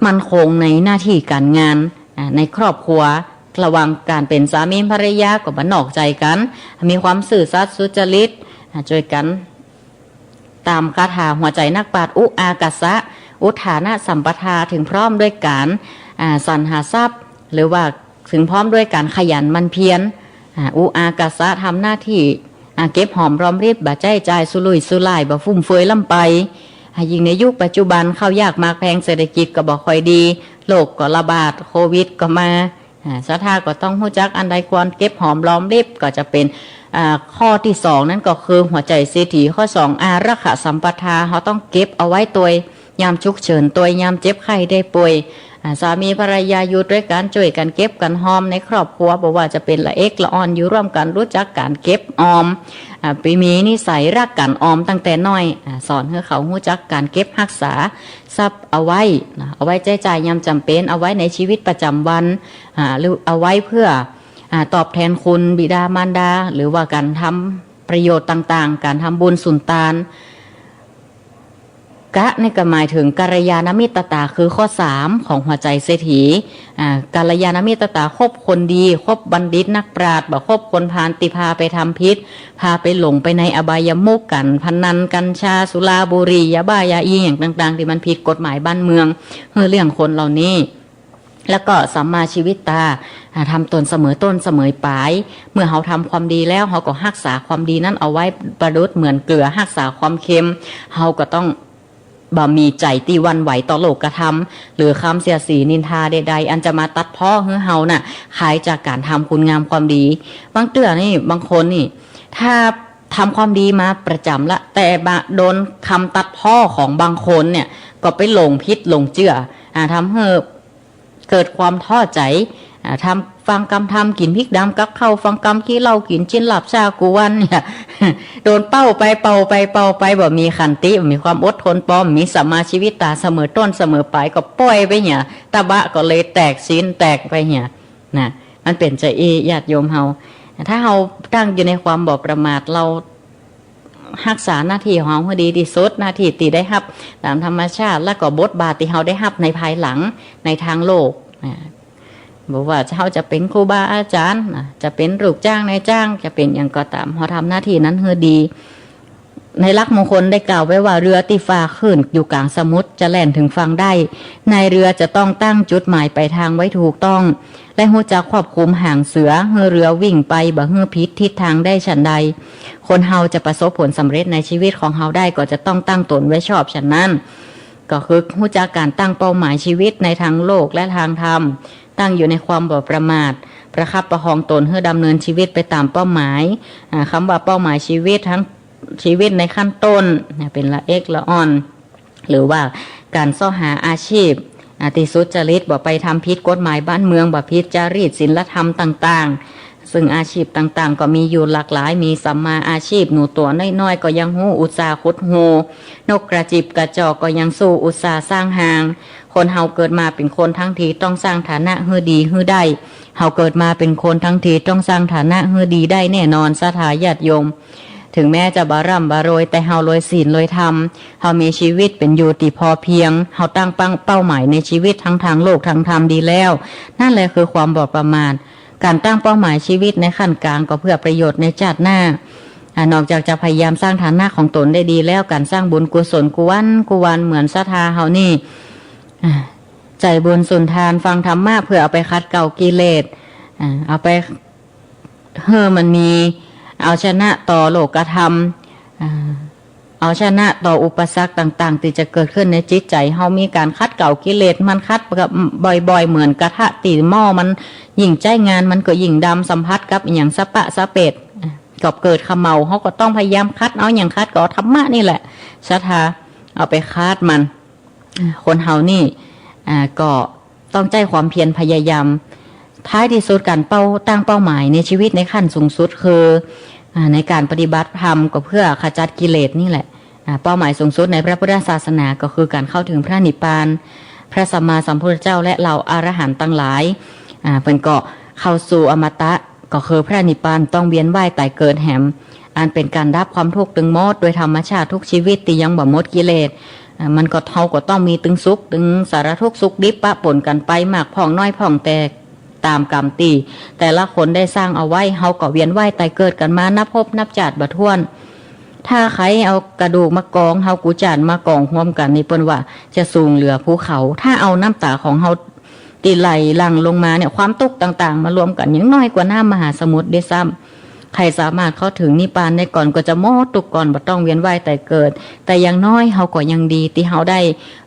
มั่นคงในหน้าที่การงานในครอบครัวระวังการเป็นสามีภรรยาก็บ่นอกใจกันมีความสื่อสัตย์สุจริตช่วยกันตามคาถาหัวใจนักปราชญ์อุอากาสะอุทานะสัมปทาถึงพร้อมด้วยการสรรหาทรัพย์หรือว่าถึงพร้อมด้วยการขยันมันเพียรอุอากาสะทำหน้าที่เก็บหอมรอมริบบ่ใจใจสุลุยสุล่ายบ่ฟุ่มเฟือยล่ำไปยิ่งในยุคปัจจุบันข้าวยากมากแพงเศรษฐกิจก็บ่ค่อยดีโรคก็ระบาดโควิดก็มาศรัทธาก็ต้องรู้จักอันใดควรเก็บหอมรอมริบก็จะเป็นข้อที่2นั่นก็คือหัวใจเศรษฐีข้อ2อารักขสัมปทาเขาต้องเก็บเอาไว้ตัวยามฉุกเฉินตัวยามเจ็บไข้ได้ป่วย สามีภรรยาอยู่ด้วยกันช่วยกันเก็บกันหอมในครอบครัวบอกว่าจะเป็นละเอกละอ่อนอยู่ร่วมกันรู้จักการเก็บออมปีมีนิสัยรักกันออมตั้งแต่น้อยสอนให้เขารู้จักการเก็บรักษาทรัพย์เอาไว้เอาไว้ใช้จ่ายยามจำเป็นเอาไว้ในชีวิตประจำวันหรือเอาไว้เพื่อตอบแทนคุณบิดามารดาหรือว่าการทำประโยชน์ต่างๆการทำบุญสุนทานกะนี่ก็หมายถึงกัลยาณมิตรตาคือข้อ3ของหัวใจเศรษฐีกัลยาณมิตรตาคบคนดีคบบัณฑิตนักปราชญ์บ่คบคนพาลติพาไปทำพิษพาไปหลงไปในอบายมุขกันพนันกัญชาสุราบุหรี่ยาบ้ายาอีอย่างต่างๆที่มันผิดกฎหมายบ้านเมืองเรื่องคนเหล่านี้แล้วก็สัมมาชีวิตตาทำตนเสมอต้นเสมอปลายเมื่อเขาทำความดีแล้วเขาก็รักษาความดีนั้นเอาไว้ประดุจเหมือนเกลือรักษาความเค็มเขาก็ต้องบ่มีใจตีวันไหวต่อโลกกระทำหรือคำเสียสีนินทาใดๆอันจะมาตัดพ้อเฮือเฮาน่ะขายจากการทำคุณงามความดีบางเตือนี่บางคนนี่ถ้าทำความดีมาประจำละแต่โดนคำตัดพ้อของบางคนเนี่ยก็ไปหลงพิษหลงเจือทำให้เกิดความท้อใจทำฟังกรรมทำกินพริกดำกับเข้าฟังกรรมขี้เหล้ากินชิ้นหลับชากูวันเนี่ยโดนเป้าไปบ่มีขันติมีความอดทนปอมมีสัมมาชีวิตตาเสมอต้นเสมอปลายก็ปล่อยไปเนี่ยตะบะก็เลยแตกชิ้นแตกไปเนี่ยนะมันเป็นใจญาติโยมเฮาถ้าเฮาตั้งอยู่ในความบ่ประมาทเรารักษาหน้าที่ของเราให้ดีที่สุดหน้าที่ตีได้รับตามธรรมชาติแล้วก็บทบาทที่เราได้รับในภายหลังในทางโลกบอกว่าเขาจะเป็นครูบาอาจารย์จะเป็นลูกจ้างนายจ้างจะเป็นอย่างก็ตามเขาทำหน้าที่นั้นให้ดีในหลักมงคลได้กล่าวไว้ว่าเรือที่ฟ้าขึ้นอยู่กลางสมุทรจะแล่นถึงฝั่งได้ในเรือจะต้องตั้งจุดหมายไปทางไว้ถูกต้องและหูจักควบคุมห่างเสือให้เรือวิ่งไปบ่ให้พิษทิศทางได้ฉันใดคนเฮาจะประสบผลสำเร็จในชีวิตของเฮาได้ก็จะต้องตั้งตนไว้ชอบฉันนั้นก็คือหูจักการตั้งเป้าหมายชีวิตในทางโลกและทางธรรมตั้งอยู่ในความบ่ประมาทประคับประคองตนเพื่อดำเนินชีวิตไปตามเป้าหมายคำว่าเป้าหมายชีวิตทั้งชีวิตในขั้นต้นเป็นละเอกละอ่อนหรือว่าการซ่อหาอาชีพติสุจริตบ่ไปทำผิดกฎหมายบ้านเมืองบ่ผิดจารีตศีลธรรมต่างๆซึ่งอาชีพต่างๆก็มีอยู่หลากหลายมีสัมมาอาชีพหนูตัวน้อยๆก็ยังหูอุตสาห์ขุดหูนกกระจิบกระจอกก็ยังสู้อุตสาห์สร้างหางคนเฮาเกิดมาเป็นคนทั้งทีต้องสร้างฐานะให้ดีให้ได้เฮาเกิดมาเป็นคนทั้งทีต้องสร้างฐานะให้ดีได้แน่นอนสถาญาติโยมถึงแม้จะบาร่ำบารวยแต่เฮาลอยศีลลอยธรรมเฮามีชีวิตเป็นอยู่ที่พอเพียงเฮาตั้งเป้าหมายในชีวิตทั้งทางโลกทางธรรมดีแล้วนั่นแหละคือความบ่ประมาทการตั้งเป้าหมายชีวิตในขั้นกลางก็เพื่อประโยชน์ในชาติหน้านอกจากจะพยายามสร้างฐานะของตนได้ดีแล้วการสร้างบุญกุศลกุวันเหมือนศรัทธาเฮานี่ใจบุญสุนทานฟังธรรมะเพื่อเอาไปคัดเก่ากิเลสเอาไปมันมีเอาชนะต่อโลกธรรมเอาชนะต่ออุปสรรคต่างๆที่จะเกิดขึ้นในจิตใจเฮามีการคัดเก่ากิเลสมันคัดกับบ่อยๆเหมือนกระทะตีหม้อมันยิ่งใจงานมันก็ยิ่งดำสัมผัสกับอย่างสะปะสะเป็ดก็เกิดขมเมาเขาก็ต้องพยายามคัดเอาอย่างคัดก็ธรรมะนี่แหละศรัทธาเอาไปคัดมันคนเฮานี่ก็ต้องใจความเพียรพยายามท้ายที่สุดการตั้งเป้าหมายในชีวิตในขั้นสูงสุดคือในการปฏิบัติธรรมก็เพื่อขจัดกิเลสนี่แหละเป้าหมายสูงสุดในพระพุทธศาสนาก็คือการเข้าถึงพระนิพพานพระสัมมาสัมพุทธเจ้าและเหล่าอรหันต์ทั้งหลายเป็นก็เข้าสู่อมตะก็คือพระนิพพานต้องเวียนว่ายตายเกิดแหมอันเป็นการดับความทุกข์ตึงหมดโดยธรรมชาติทุกชีวิตที่ยังบ่หมดกิเลสมันก็เท่าก็ต้องมีตึงสุขตึงสารทุกข์สุขดิบปะปนกันไปมากพ่องน้อยพ่องแตกตามกรรมตีแต่ละคนได้สร้างเอาไว้เฮาก็เวียนว่ายตายเกิดกันมานับพบนับจาดบ่ถ้วนถ้าใครเอากระดูกมากองเฮากูจานมากองร่วมกันนี่เปิ้นว่าจะสูงเหลือภูเขาถ้าเอาน้ำตาของเฮาตีไหลหลั่งลงมาเนี่ยความทุกข์ต่างๆมารวมกันยังน้อยกว่าน้ำมหาสมุทรได้ซ้ำใครสามารถเข้าถึงนิพพานได้ก่อนก็จะหมดทุกข์ก่อนบ่ต้องเวียนว่ายตายเกิดแต่อย่างน้อยเฮาก็ยังดีที่เฮาได้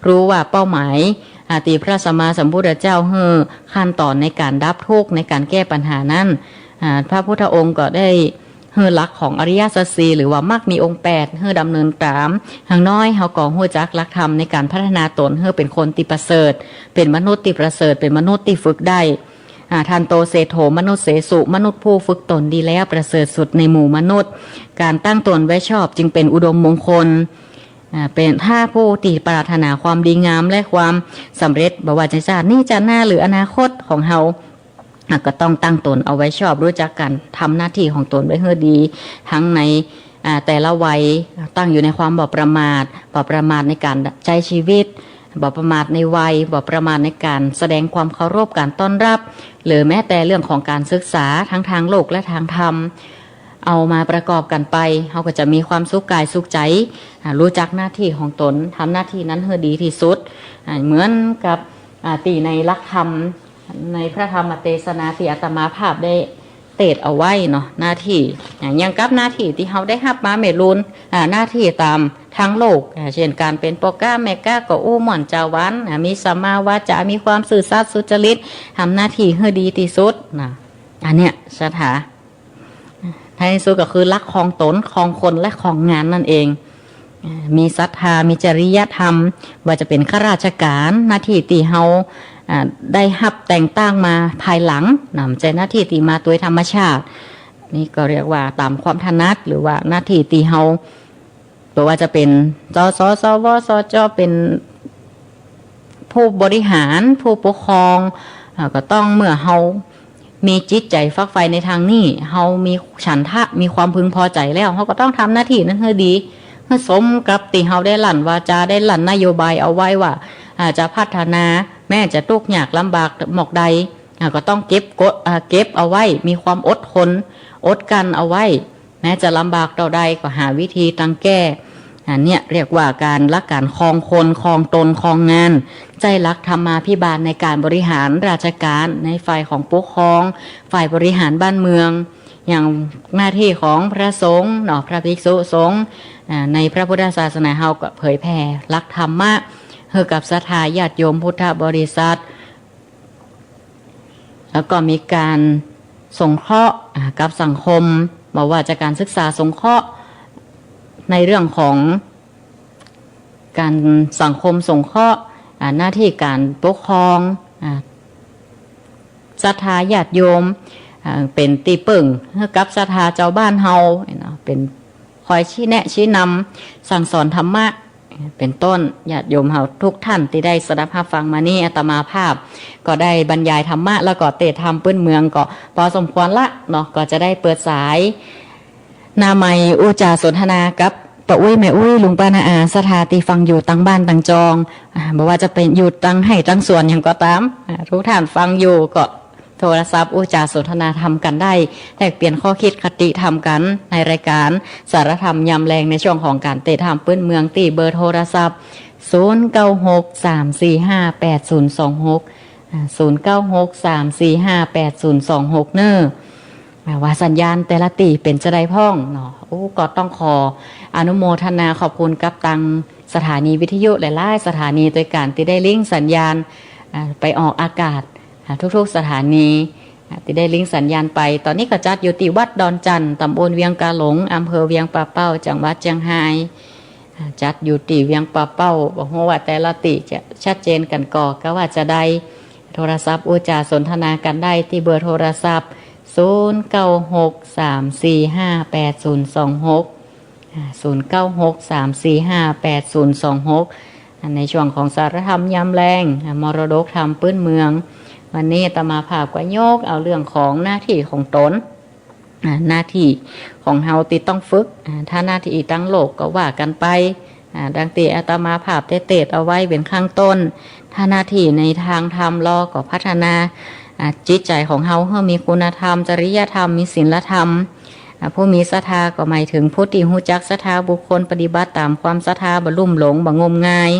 รู้ว่าเป้าหมายที่พระสัมมาสัมพุทธเจ้าขั้นตอนในการดับทุกข์ในการแก้ปัญหานั้นพระพุทธองค์ก็ได้ เฮือหลักของอริยสัจสี่หรือว่ามรรคมีองค์8เฮือดำเนินตามหางน้อยเฮาก็ฮู้จักหลักธรรมในการพัฒนาตนเฮือเป็นคนที่ประเสริฐเป็นมนุษย์ที่ประเสริฐเป็นมนุษย์ที่ฝึกได้ทันโตเสโถมนุษย์เสสุมนุษย์ผู้ฝึกตนดีแล้วประเสริฐสุดในหมู่มนุษย์การตั้งตนไว้ชอบจึงเป็นอุดมมงคลเป็นท่าผู้ที่ปรารถนาความดีงามและความสำเร็จบ่ว่าจะชาตินี้จะหน้าหรืออนาคตของเฮาก็ต้องตั้งตนเอาไว้ชอบรู้จักกันทำหน้าที่ของตนไว้ให้ดีทั้งในแต่ละวัยตั้งอยู่ในความบ่ประมาทในการใช้ชีวิตบ่ประมาทในวัยบ่ประมาทในการแสดงความเคารพการต้อนรับหรือแม้แต่เรื่องของการศึกษาทั้งทางโลกและทางธรรมเอามาประกอบกันไปเขาก็จะมีความสุขกายสุขใจรู้จักหน้าที่ของตนทำหน้าที่นั้นให้ดีที่สุดเหมือนกับตีในหลักธรรมในพระธรรมเทศนาที่อาตมาภาพได้เตดเอาไว้เนาะหน้าที่อย่างกับหน้าที่ที่เขาได้รับมาเมรุนหน้าที่ตามทั้งโลกเช่นการเป็นโปก้าแมก้าก็อู้หม่อนจาวันมีสัมมาวาจามีความสื่อสัตย์สุจริตทำหน้าที่ให้ดีที่สุดนะอันเนี้ยสถาท้ายสุดก็คือรักของตนของคนและของงานนั่นเองมีศรัทธามีจริยธรรมว่าจะเป็นข้าราชการหน้าที่ที่เฮาได้รับแต่งตั้งมาภายหลังนำใจหน้าที่ที่มาตัวธรรมชาตินี่ก็เรียกว่าตามความถนัดหรือว่าหน้าที่ที่เฮาบอกว่าจะเป็นสวสจเป็นผู้บริหารผู้ปกครองก็ต้องเมื่อเฮามีจิตใจฟักไฟในทางนี้เฮามีฉันทะมีความพึงพอใจแล้วเฮาก็ต้องทำหน้าที่นั้นให้ดีให้สมกับที่เฮาได้ลั่นวาจาได้ลั่นนโยบายเอาไว้ว่าจะพัฒนาแม้จะทุกข์ยากลำบากหมอกใดก็ต้องเก็บเอาไว้มีความอดทนอดกันเอาไว้แม้จะลำบากเท่าใดก็หาวิธีตั้งแก้เนี่ยเรียกว่าการรักการครองคนครองตนครองงานใจรักธรรมาภิบาลในการบริหารราชการในฝ่ายของปกครองฝ่ายบริหารบ้านเมืองอย่างหน้าที่ของพระสงฆ์เนาะพระภิกษุสงฆ์ในพระพุทธศาสนาเฮาก็เผยแผ่รักธรรมะให้กับศรัทธาญาติโยมพุทธบริษัทแล้วก็มีการสงเคราะห์กับสังคมบอกว่าจากการศึกษาสงเคราะห์ในเรื่องของการสังคมสงเคราะห์หน้าที่การปกครองศรัทธาญาติโยมเป็นตีปึ่งกับศรัทธาเจ้าบ้านเฮาเป็นคอยชี้แนะชี้นำสั่งสอนธรรมะเป็นต้นญาติโยมเฮาทุกท่านที่ได้สดับรับฟังมานี่อาตมาภาพก็ได้บรรยายธรรมะแล้วก็เตะธรรมปื้นเมืองก็พอสมควรละเนาะก็จะได้เปิดสายนาไมอุจาสนทนากับป้าอุ้ยแม่อุ้ยลุงป้านาอาสถาตีฟังอยู่ตั้งบ้านตั้งจองบอกว่าจะเป็นอยู่ตั้งให้ตั้งส่วนอย่างก็ตามทุกท่านฟังอยู่ก็โทรศัพท์อุจาสนทนาทำกันได้แลกเปลี่ยนข้อคิดคติทำกันในรายการสารธรรมยามแรงในช่วงของการเตะธรรมปื้นเมืองตีเบอร์โทรศัพท์0963458026 0963458026เนอว่าสัญญาณแต่ละตีเป็นจะได้พ่องเนาะก็ต้องขออนุโมทนาขอบคุณกับตังสถานีวิทยุหลายๆสถานีโดยการที่ได้ลิงก์สัญญาณไปออกอากาศทุกๆสถานีที่ได้ลิงก์สัญญาณไปตอนนี้ก็จัดอยู่ที่วัดดอนจันทร์ตำบลเวียงกาหลงอำเภอเวียงป่าเป้าจังหวัดเชียงรายจัดอยู่ที่เวียงป่าเป้าบอกว่าแต่ละติจะชัดเจนกันก่อก็ว่าจะได้โทรศัพท์อุจาสนทนากันได้ที่เบอร์โทรศัพท์0963458026 0963458026ในช่วงของสารธรรมยามแรงมรดกธรรมพื้นเมืองวันนี้อาตมาภาพก็โยกเอาเรื่องของหน้าที่ของตนหน้าที่ของเฮาติต้องฝึกถ้าหน้าที่ตั้งโลกก็ว่ากันไปดังที่อาตมาภาพได้เตะเอาไว้เป็นข้างต้นถ้าหน้าที่ในทางธรรมรอก็พัฒนาจิตใจของเฮาให้มีคุณธรรมจริยธรรมมีศีลธรรมผู้มีศรัทธาก็หมายถึงผู้ที่รู้จักศรัทธาบุคคลปฏิบัติตามความศรัทธาบ่ลุ่มหลงบ่งมงาย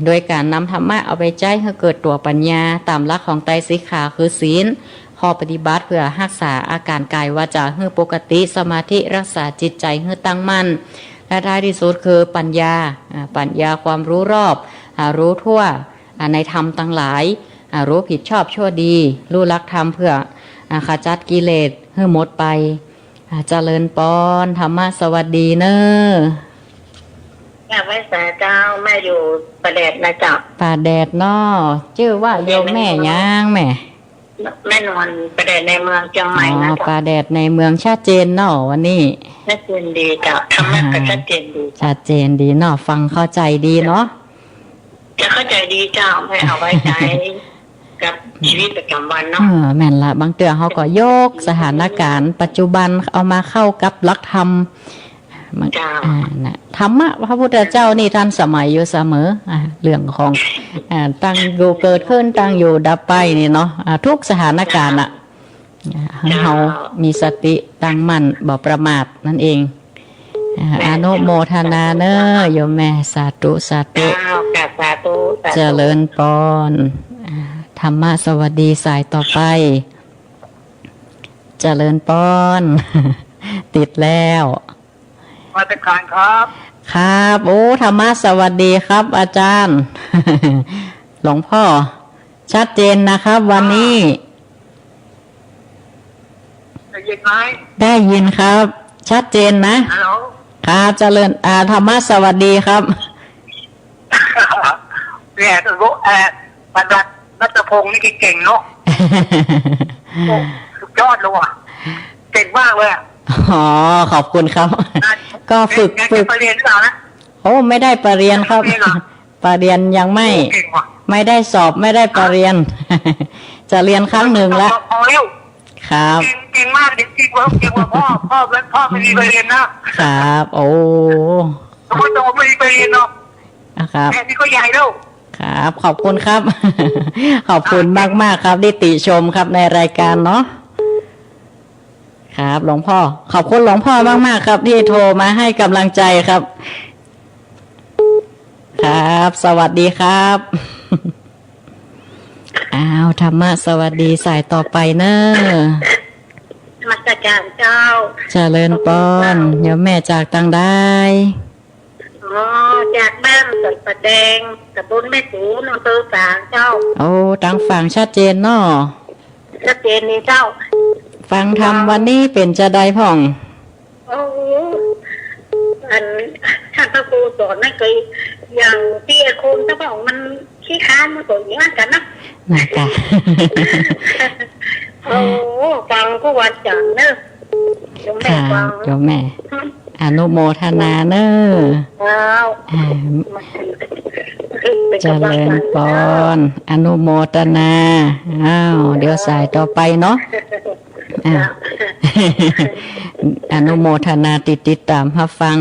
โดยการนำธรรมะเอาไปใจให้เกิดตัวปัญญาตามหลักของไตรสิกขาคือศีลข้อปฏิบัติเพื่อรักษาอาการกายวาจาให้ปกติสมาธิรักษาจิตใจให้ตั้งมั่นและท้ายที่สุดคือปัญญาความรู้รอบรู้ทั่วในธรรมทั้งหลายรู้ผิดชอบชั่วดีรู้รักธรรมเพื่อขจัดกิเลสให้หมดไป เจริญปอนธรรมะสวัสดีเนอแม่ไว้สาเจ้าแม่อยู่ประแดดนะเจ้าป่าแดดนอชื่อว่าโยมแม่ย่างแม่นอนประแดดในเมืองเชียงใหม่นะเจ้าป่าแดดในเมืองชัดเจนเนอวันนี้ชัดเจนดีเจ้าธรรมะก็ชัดเจนดีชัดเจนดีเนอฟังเข้าใจดีเนาะจะเข้าใจดีเจ้าไม่เอาไว้ใจกับชีวิตประจำวันเนาะแม่นละบางเตือเขาก็โยกสถานการณ์ปัจจุบันเอามาเข้ากับหลักธรรมธรรมะพระพุทธเจ้านี่ทันสมัยอยู่เสมอเรื่องของตั้งอยู่เกิดขึ้นตั้งอยู่ดับไปนี่เนาะทุกสถานการณ์ให้เรามีสติตั้งมั่นบ่ประมาทนั่นเองอนุโมทนาเนอโยมแม่สาธุสาธุเจริญปอนธรรมะสวัสดีสายต่อไปเจริญปอนติดแล้วมาตรการครับครับโอ้ธรรมะสวัสดีครับอาจารย์หลวงพ่อชัดเจนนะครับวันนี้ได้ยินไหมได้ยินครับชัดเจนนะฮัลโหลครับเจริญธรรมะสวัสดีครับเนี่ยตัวปัญญารัตพงศ์นี่เก่งเนาะสุดยอดเลยว่ะเก่งมากเลยอ๋อขอบคุณครับก็ฝึกไปเรียนหรือเปล่านะโอ้ไม่ได้ไปเรียนครับไปเรียนยังไม่ได้สอบไม่ได้ไปเรียนจะเรียนครั้งหนึ่งแล้วครับเก่งมากจริงๆว่าเก่งกว่าพ่อไม่มีไปเรียนนะครับโอ้พ่อโตไม่มีไปเรียนเนาะครับแค่นี้ก็ใหญ่แล้วครับขอบคุณครับขอบคุณมากๆครับที่ติชมครับในรายการเนาะครับหลวงพ่อขอบคุณหลวงพ่อมากๆครับที่โทรมาให้กำลังใจครับครับสวัสดีครับอ้าวธรรมะสวัสดีสายต่อไปเนอะมาจากเจ้าเจริญปอนเดี๋ยวแม่จากตังได้จากบ้านสัตว์ประแดงกับบุญแม่สูนนตัวฝางเจ้าโอ้ตังฝั่งชัดเจนเนาะชัดเจนนี่เจ้าฟังธรรมวันนี้เป็นจะได้พ่องโอ้อันท่านพระครูสอนไม่เคยอย่างที่ไอ้คนถ้าบอกมันขี้ค้านมันก็อย่างนั้นกันนะนะคะโอ้ฟังก็วันจันทร์เนอะโยมแม่อนุโมทนาเนอะเจริญปอนอนุโมทนาอ้าวเดี๋ยวสายต่อไปเนาะอนุโมทนาติดตามรับฟัง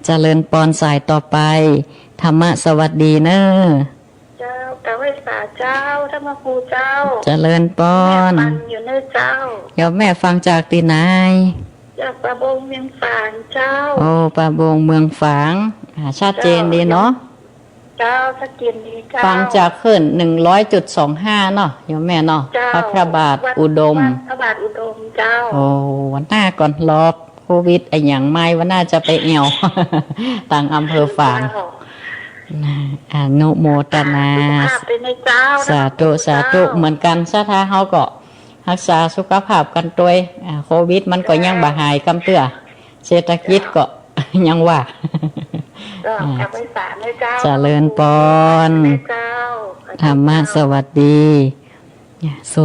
เจริญปอนสายต่อไปธรรมะสวัสดีเนอะเจ้ากะไว้สาเจ้าธรรมครูเจ้าเจริญปอนแม่ฟังอยู่เนอะเจ้าเดี๋ยวแม่ฟังจากตีนายจากปะบงเมืองฝางเจ้าโอ้ปะบงเมืองฝางชัดเจนดีเนาะเจ้าชัดเจนดีเจ้าฟังจากขึ้น100.25เนาะโยมแม่เนาะพระบาทอุดมพระบาทอุดมเจ้าโอ้วันหน้าก่อนรอโควิดไอ้อย่างไม่วันหน้าจะไปเอวต่างอำเภอฝางอนุโมทนาสาธุเหมือนกันสาธาเฮาก็รักษาสุขภาพกันตัวโควิดมันก็ยังบ่หายกำเตื้อเศรษฐกิจก็ยังว่าเจริญปอนธรรมะสวัสดี0963458026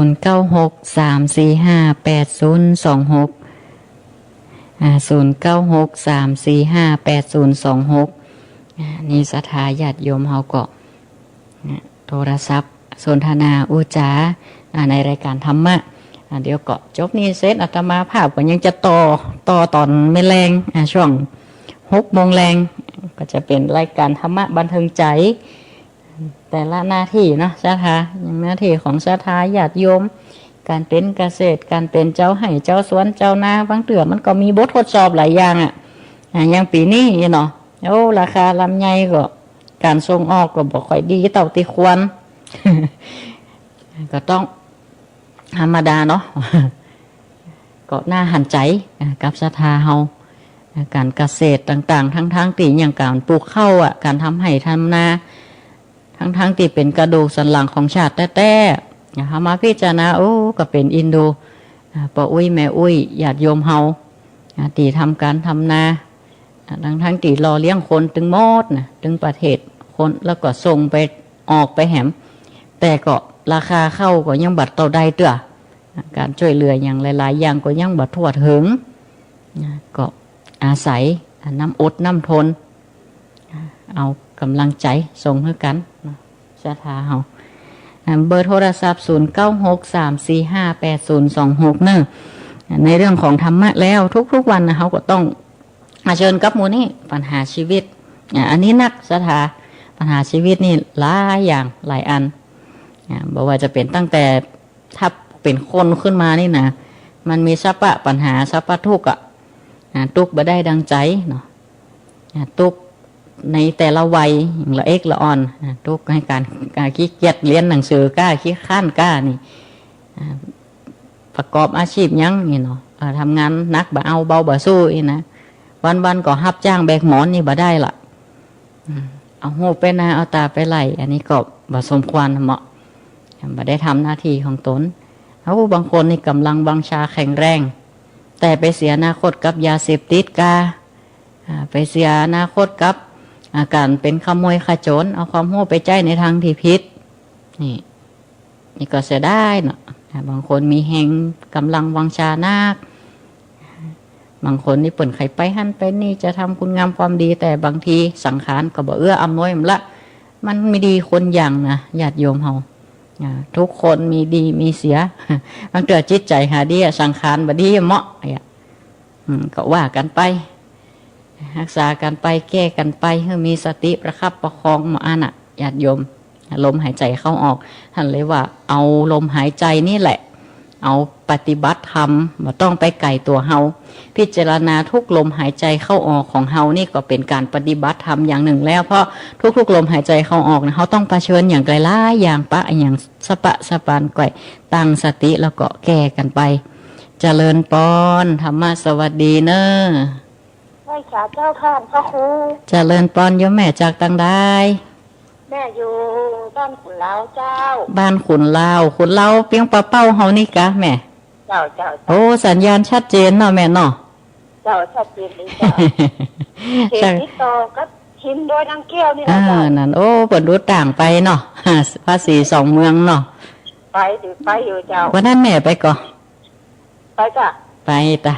0963458026นี่ศรัทธาญาติโยมเฮาก็โทรศัพท์สนทนาอุจาในรายการธรรมะเดี๋ยวก็จบนี้เสร็จอาตมาภาพก็ยังจะต่อตอนไม่แรงช่วง6 โมงแรงก็จะเป็นรายการธรรมะบันเทิงใจแต่ละหน้าที่เนาะศรัทธาอย่างหน้าที่ของศรัทธาญาติโยมการเป็นเกษตรการเป็นเจ้าไห่เจ้าสวนเจ้านาบางเถื่อมันก็มีบททดสอบหลายอย่างอย่างปีนี้เนาะโอ้ราคาลำไยก็การส่งออกก็บอกค่อยดีเต่าตีควร ก็ต้องธรรมดาเนาะก็น่าหันใจกับศรัทธาเฮาการเกษตรต่างๆทั้งตีอย่างการปลูกข้าวการทำไห่ทำนาทั้งตีเป็นกระดูกสันหลังของชาติแต้ๆมาพิจารณาโอ้ก็เป็นอินโดปออุ้ยแม่อุ้ยญาติโยมเฮา ตีทำการทำนาทั้งตีรอเลี้ยงคนตึงหมดนะตึงประเทศคนแล้วก็ส่งไปออกไปแหมแต่ก็ราคาเข้าก็ยังบัดเต่าใดเตื้อการช่วยเหลืออย่างหลายๆอย่างก็ยังบัดทั่วถึงก็อาศัยน้ำอดน้ำทนเอากำลังใจส่งให้กันศรัทธาเฮาเบอร์โทรศัพท์0963458026ในเรื่องของธรรมะแล้วทุกๆวันนะเขาก็ต้องเชิญกับหมู่นี่ปัญหาชีวิตอันนี้นักศรัทธาปัญหาชีวิตนี่หลายอย่างหลายอันบอกว่าจะเป็นตั้งแต่ถ้าเป็นคนขึ้นมานี่นะมันมีสัพพะปัญหาสัพพะทุกข์ทุกข์บ่ได้ดังใจเนาะทุกข์ในแต่ละวัยละเอกละอ่อนทุกข์ให้การขี้เกียจเรียนหนังสือกล้าขี้ข้านกล้านี่ประกอบอาชีพยังนี่เนาะทำงานนักบ่เอาเบาบ่สู้อีนะวันก็รับจ้างแบกหมอนนี่บ่ได้ละเอาหูไปนาเอาตาไปไหลอันนี้ก็บ่สมควรเหมาะบ่ได้ทำหน้าที่ของตนเขาบางคนนี่กำลังบังชาแข็งแรงแต่ไปเสียอนาคตกับยาเสพติดกาไปเสียอนาคตกับอาการเป็นขโมยขโจรเอาความโง่ไปใจในทางที่ผิดนี่ก็เสียได้เนาะบางคนมีแหงกำลังวังชานักบางคนนี่เปิ่นไข่ไปหั่นไปนี่จะทำคุณงามความดีแต่บางทีสังขารก็บ่เอื้ออำนวยมันละมันไม่ดีคนอย่างนะญาติโยมเฮาทุกคนมีดีมีเสียบางเกิดจิตใจหาดีสังขารบ่ดีเหมาะก็ว่ากันไปรักษากันไปแก้กันไปให้มีสติประคับประคองมาญาติโยมลมหายใจเข้าออกท่านเลยว่าเอาลมหายใจนี่แหละเอาปฏิบัติธรรมบ่ต้องไปไกลตัวเฮาพิจารณาทุกลมหายใจเข้าออกของเฮานี่ก็เป็นการปฏิบัติธรรมอย่างหนึ่งแล้วเพราะทุกลมหายใจเข้าออกนะเขาต้องเผชิญอย่างไกลล่าอย่างปะอย่างสปานก่อยตั้งสติแล้วก็แก้กันไปเจริญปอนธรรมะสวัสดีเนอะใช่ค่ะเจ้าท่านพระครูเจริญปอนโยมแม่จากตังได้แม่อยู่บ้านขุนเล้าเจ้าบ้านขุนเล้าเปียงปลาเป้าเฮานี่กะแม่เจ้าโอ้สัญญาณชัดเจนเนาะแม่เนาะเจ้าชัดเจนเลยเจ้าเขตติดต่อก็ชิมโดยนางแก้วนี่แหละเจ้านั่นโอ้เปิดดูต่างไปเนาะภาษีสองเมืองเนาะไปอยู่เจ้าวันนั้นแม่ไปก่อไปจ้ะไปตา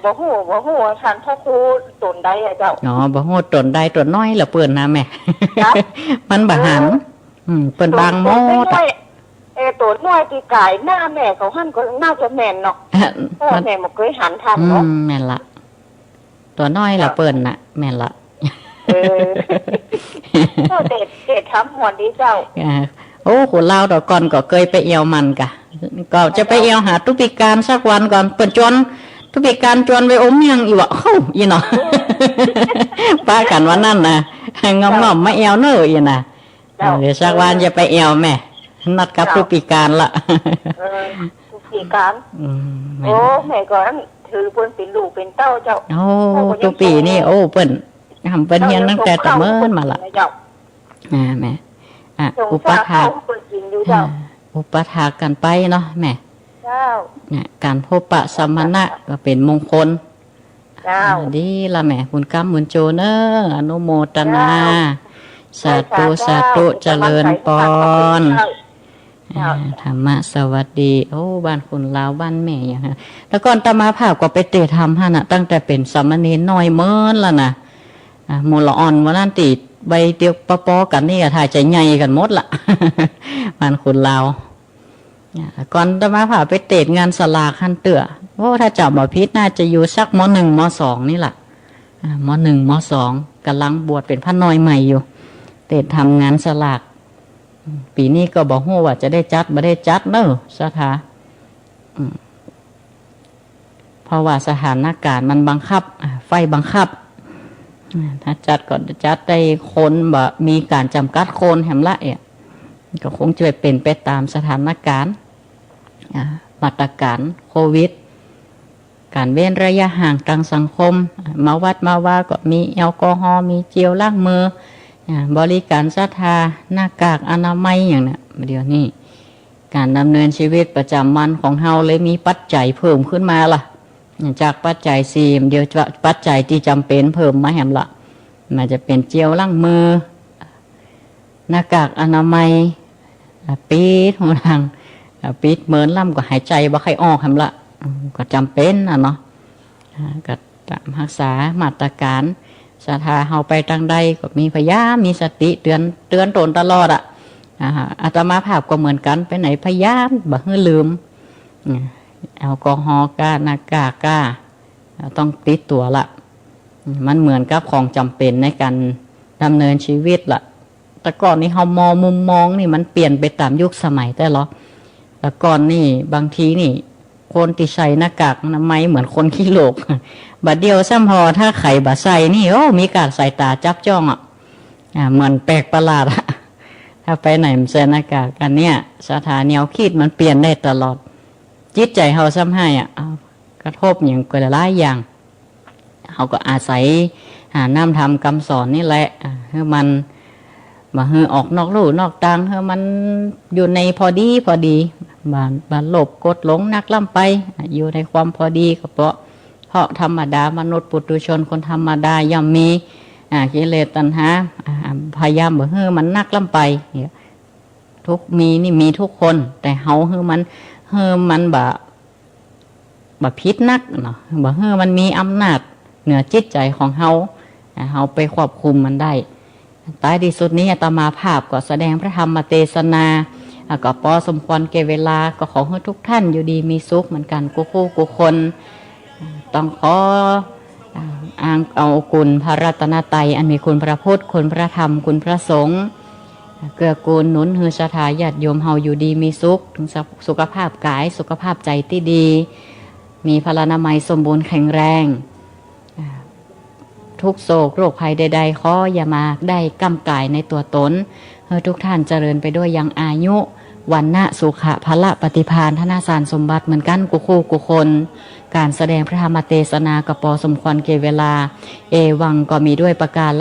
บ่ฮู้ท่านพ่อครูตนใดอะเจ้าบ่ฮู้ตนใดตนน้อยละเปิ้นนะแม่มันบ่หันเปิ้นบางโมดตัวน้อยที่กายหน้าแม่เขาหั่นก็น่าจะแม่นเนาะพ่อแม่บ่เคยหันทำเนาะแม่นละตัวน้อยละเปิ้นน่ะแม่นละเด็ดทำหัวดีเจ้าโอ้คนลาวดอกก่อนก็เคยไปเอวมันกะก็จะไปเอวหาตุปิการสักวันก่อนเปิ้นจนทุกการจวนไปอมยังอีวะเข้าอีเนาะป้ากันว่านั่นนะงอมไม่เอวเนออีนะเดี๋ยวสักวันจะไปเอวแม่นัดกับทุกการละทุกการโอ้แม่ก่อนถือเปิ้นเป็นลูกเป็นเต้าเจ้าโอ้ทุกปีนี่โอ้เปิ้นทำเป็นเฮียนตั้งแต่ตะเมินมาละแม่อุปถากกันไปเนาะแม่เนี่ยการพบปะสมณะก็เป็นมงคลดีละแม่บุญกรรมบุญโจเนออนุโมทนาสาธุเจริญปอนธรรมะสวัสดีโอ้บ้านคุณลาวบ้านแม่อย่างฮะแล้วก่อนตมาภาพก็ไปเตะทำฮะน่ะตั้งแต่เป็นสามเณรน้อยเมินละนะมูลอ่อนวันนั้นติดใบเตียวปอกันนี่ถ่ายใจใหญ่กันหมดละบ้านคุณลาวก่อนจะมาผ่าไปเตะงานสลากขั้นเตื่อโอ้ถ้าจับหมอพิษน่าจะอยู่สักม.1 ม.2 นี่แหละม.1 ม.2 กำลังบวชเป็นพระน้อยใหม่อยู่เตะทำงานสลากปีนี้ก็บอกว่าจะได้จัดไม่ได้จัดเนอะสถาเพราะว่าสถานการณ์มันบังคับไฟบังคับถ้าจัดก็จัดได้คนแบบมีการจำกัดคนแหมละก็คงจะเป็นไปตามสถานการณ์มาตรการโควิดการเว้นระยะห่างทางสังคมมาวัดมาว่าก็มีแอลกอฮอล์มีเจลล้างมือบริการศรัทธาหน้ากากอนามัยอย่างนี้เดี๋ยวนี้การดำเนินชีวิตประจำวันของเฮาเลยมีปัจจัยเพิ่มขึ้นมาล่ะ จากปัจจัยสี่เดี๋ยวปัจจัยที่จำเป็นเพิ่มมาแหมละมันจะเป็นเจลล้างมือหน้ากากอนามัยปิดหูทางปิดเหมือนล่ำก็หายใจบ่ใครออกแหมละก็จำเป็นเนาะก็รักษามาตรการสถาเฮาไปทางใดก็มีพยายามมีสติเตือนตนตลอดอาตมาภาพก็เหมือนกันไปไหนพยายามบ่ให้ลืมแอลกอฮอล์ก้าหน้ากากก้าต้องติดตัวละมันเหมือนกับของจำเป็นในการดำเนินชีวิตละแต่ก่อนนี้เฮามองมุมมองนี่มันเปลี่ยนไปตามยุคสมัยแต่หรอแต่ก่อนนี่บางทีนี่คนที่ใส่หน้ากากอนามัยเหมือนคนขี้โลกบัดเดียวซ้ำพอถ้าไข่บะใส่นี่โอ้มีการใส่ตาจับจ้องเหมือนแปลกประหลาดถ้าไปไหนมันใส่หน้ากากกันเนี่ยสถานีคิดมันเปลี่ยนได้ตลอดจิตใจเฮาซ้ำให้กระทบอย่างกระไรอย่างเขาก็อาศัยน้ำทำคำสอนนี่แหละให้มันมาให้ออกนอกลู่นอกทางให้มันอยู่ในพอดีบานหลบกดหลงนักล่ำไปอยู่ในความพอดีก็เพราะธรรมดามนุษย์ปุถุชนคนธรรมดาย่อมมีกิเลสตัณหาพยายามบ่ให้มันนักล่ำไปทุกมีทุกคนแต่เฮาให้มันบ่พิษนักเนาะบ่ให้มันมีอำนาจเหนือจิตใจของเฮาไปควบคุมมันได้ท้ายที่สุดนี้อาตมาภาพก็แสดงพระธรรมเทศนาก็พอสมควรแก่เวลาก็ขอให้ทุกท่านอยู่ดีมีสุขเหมือนกันกูคนต้องขออ้างเอาคุณพระรัตนตรัยอันมีคุณพระพุทธคุณพระธรรมคุณพระสงฆ์เกื้อกูลหนุนฮือศรัทธาญาติโยมเฮาอยู่ดีมีสุขถึงสุขภาพกายสุขภาพใจที่ดีมีพลานามัยสมบูรณ์แข็งแรงทุกโศกโรคภัยใดๆขออย่ามาได้กำกายในตัวตนให้ทุกท่านเจริญไปด้วยยังอายุวันณะสุขะพละปฏิภาณธนาสารสมบัติเหมือนกันกูคนการแสดงพระธรรมเทศนากระปอสมควรเกเวลาเอวังก็มีด้วยประการ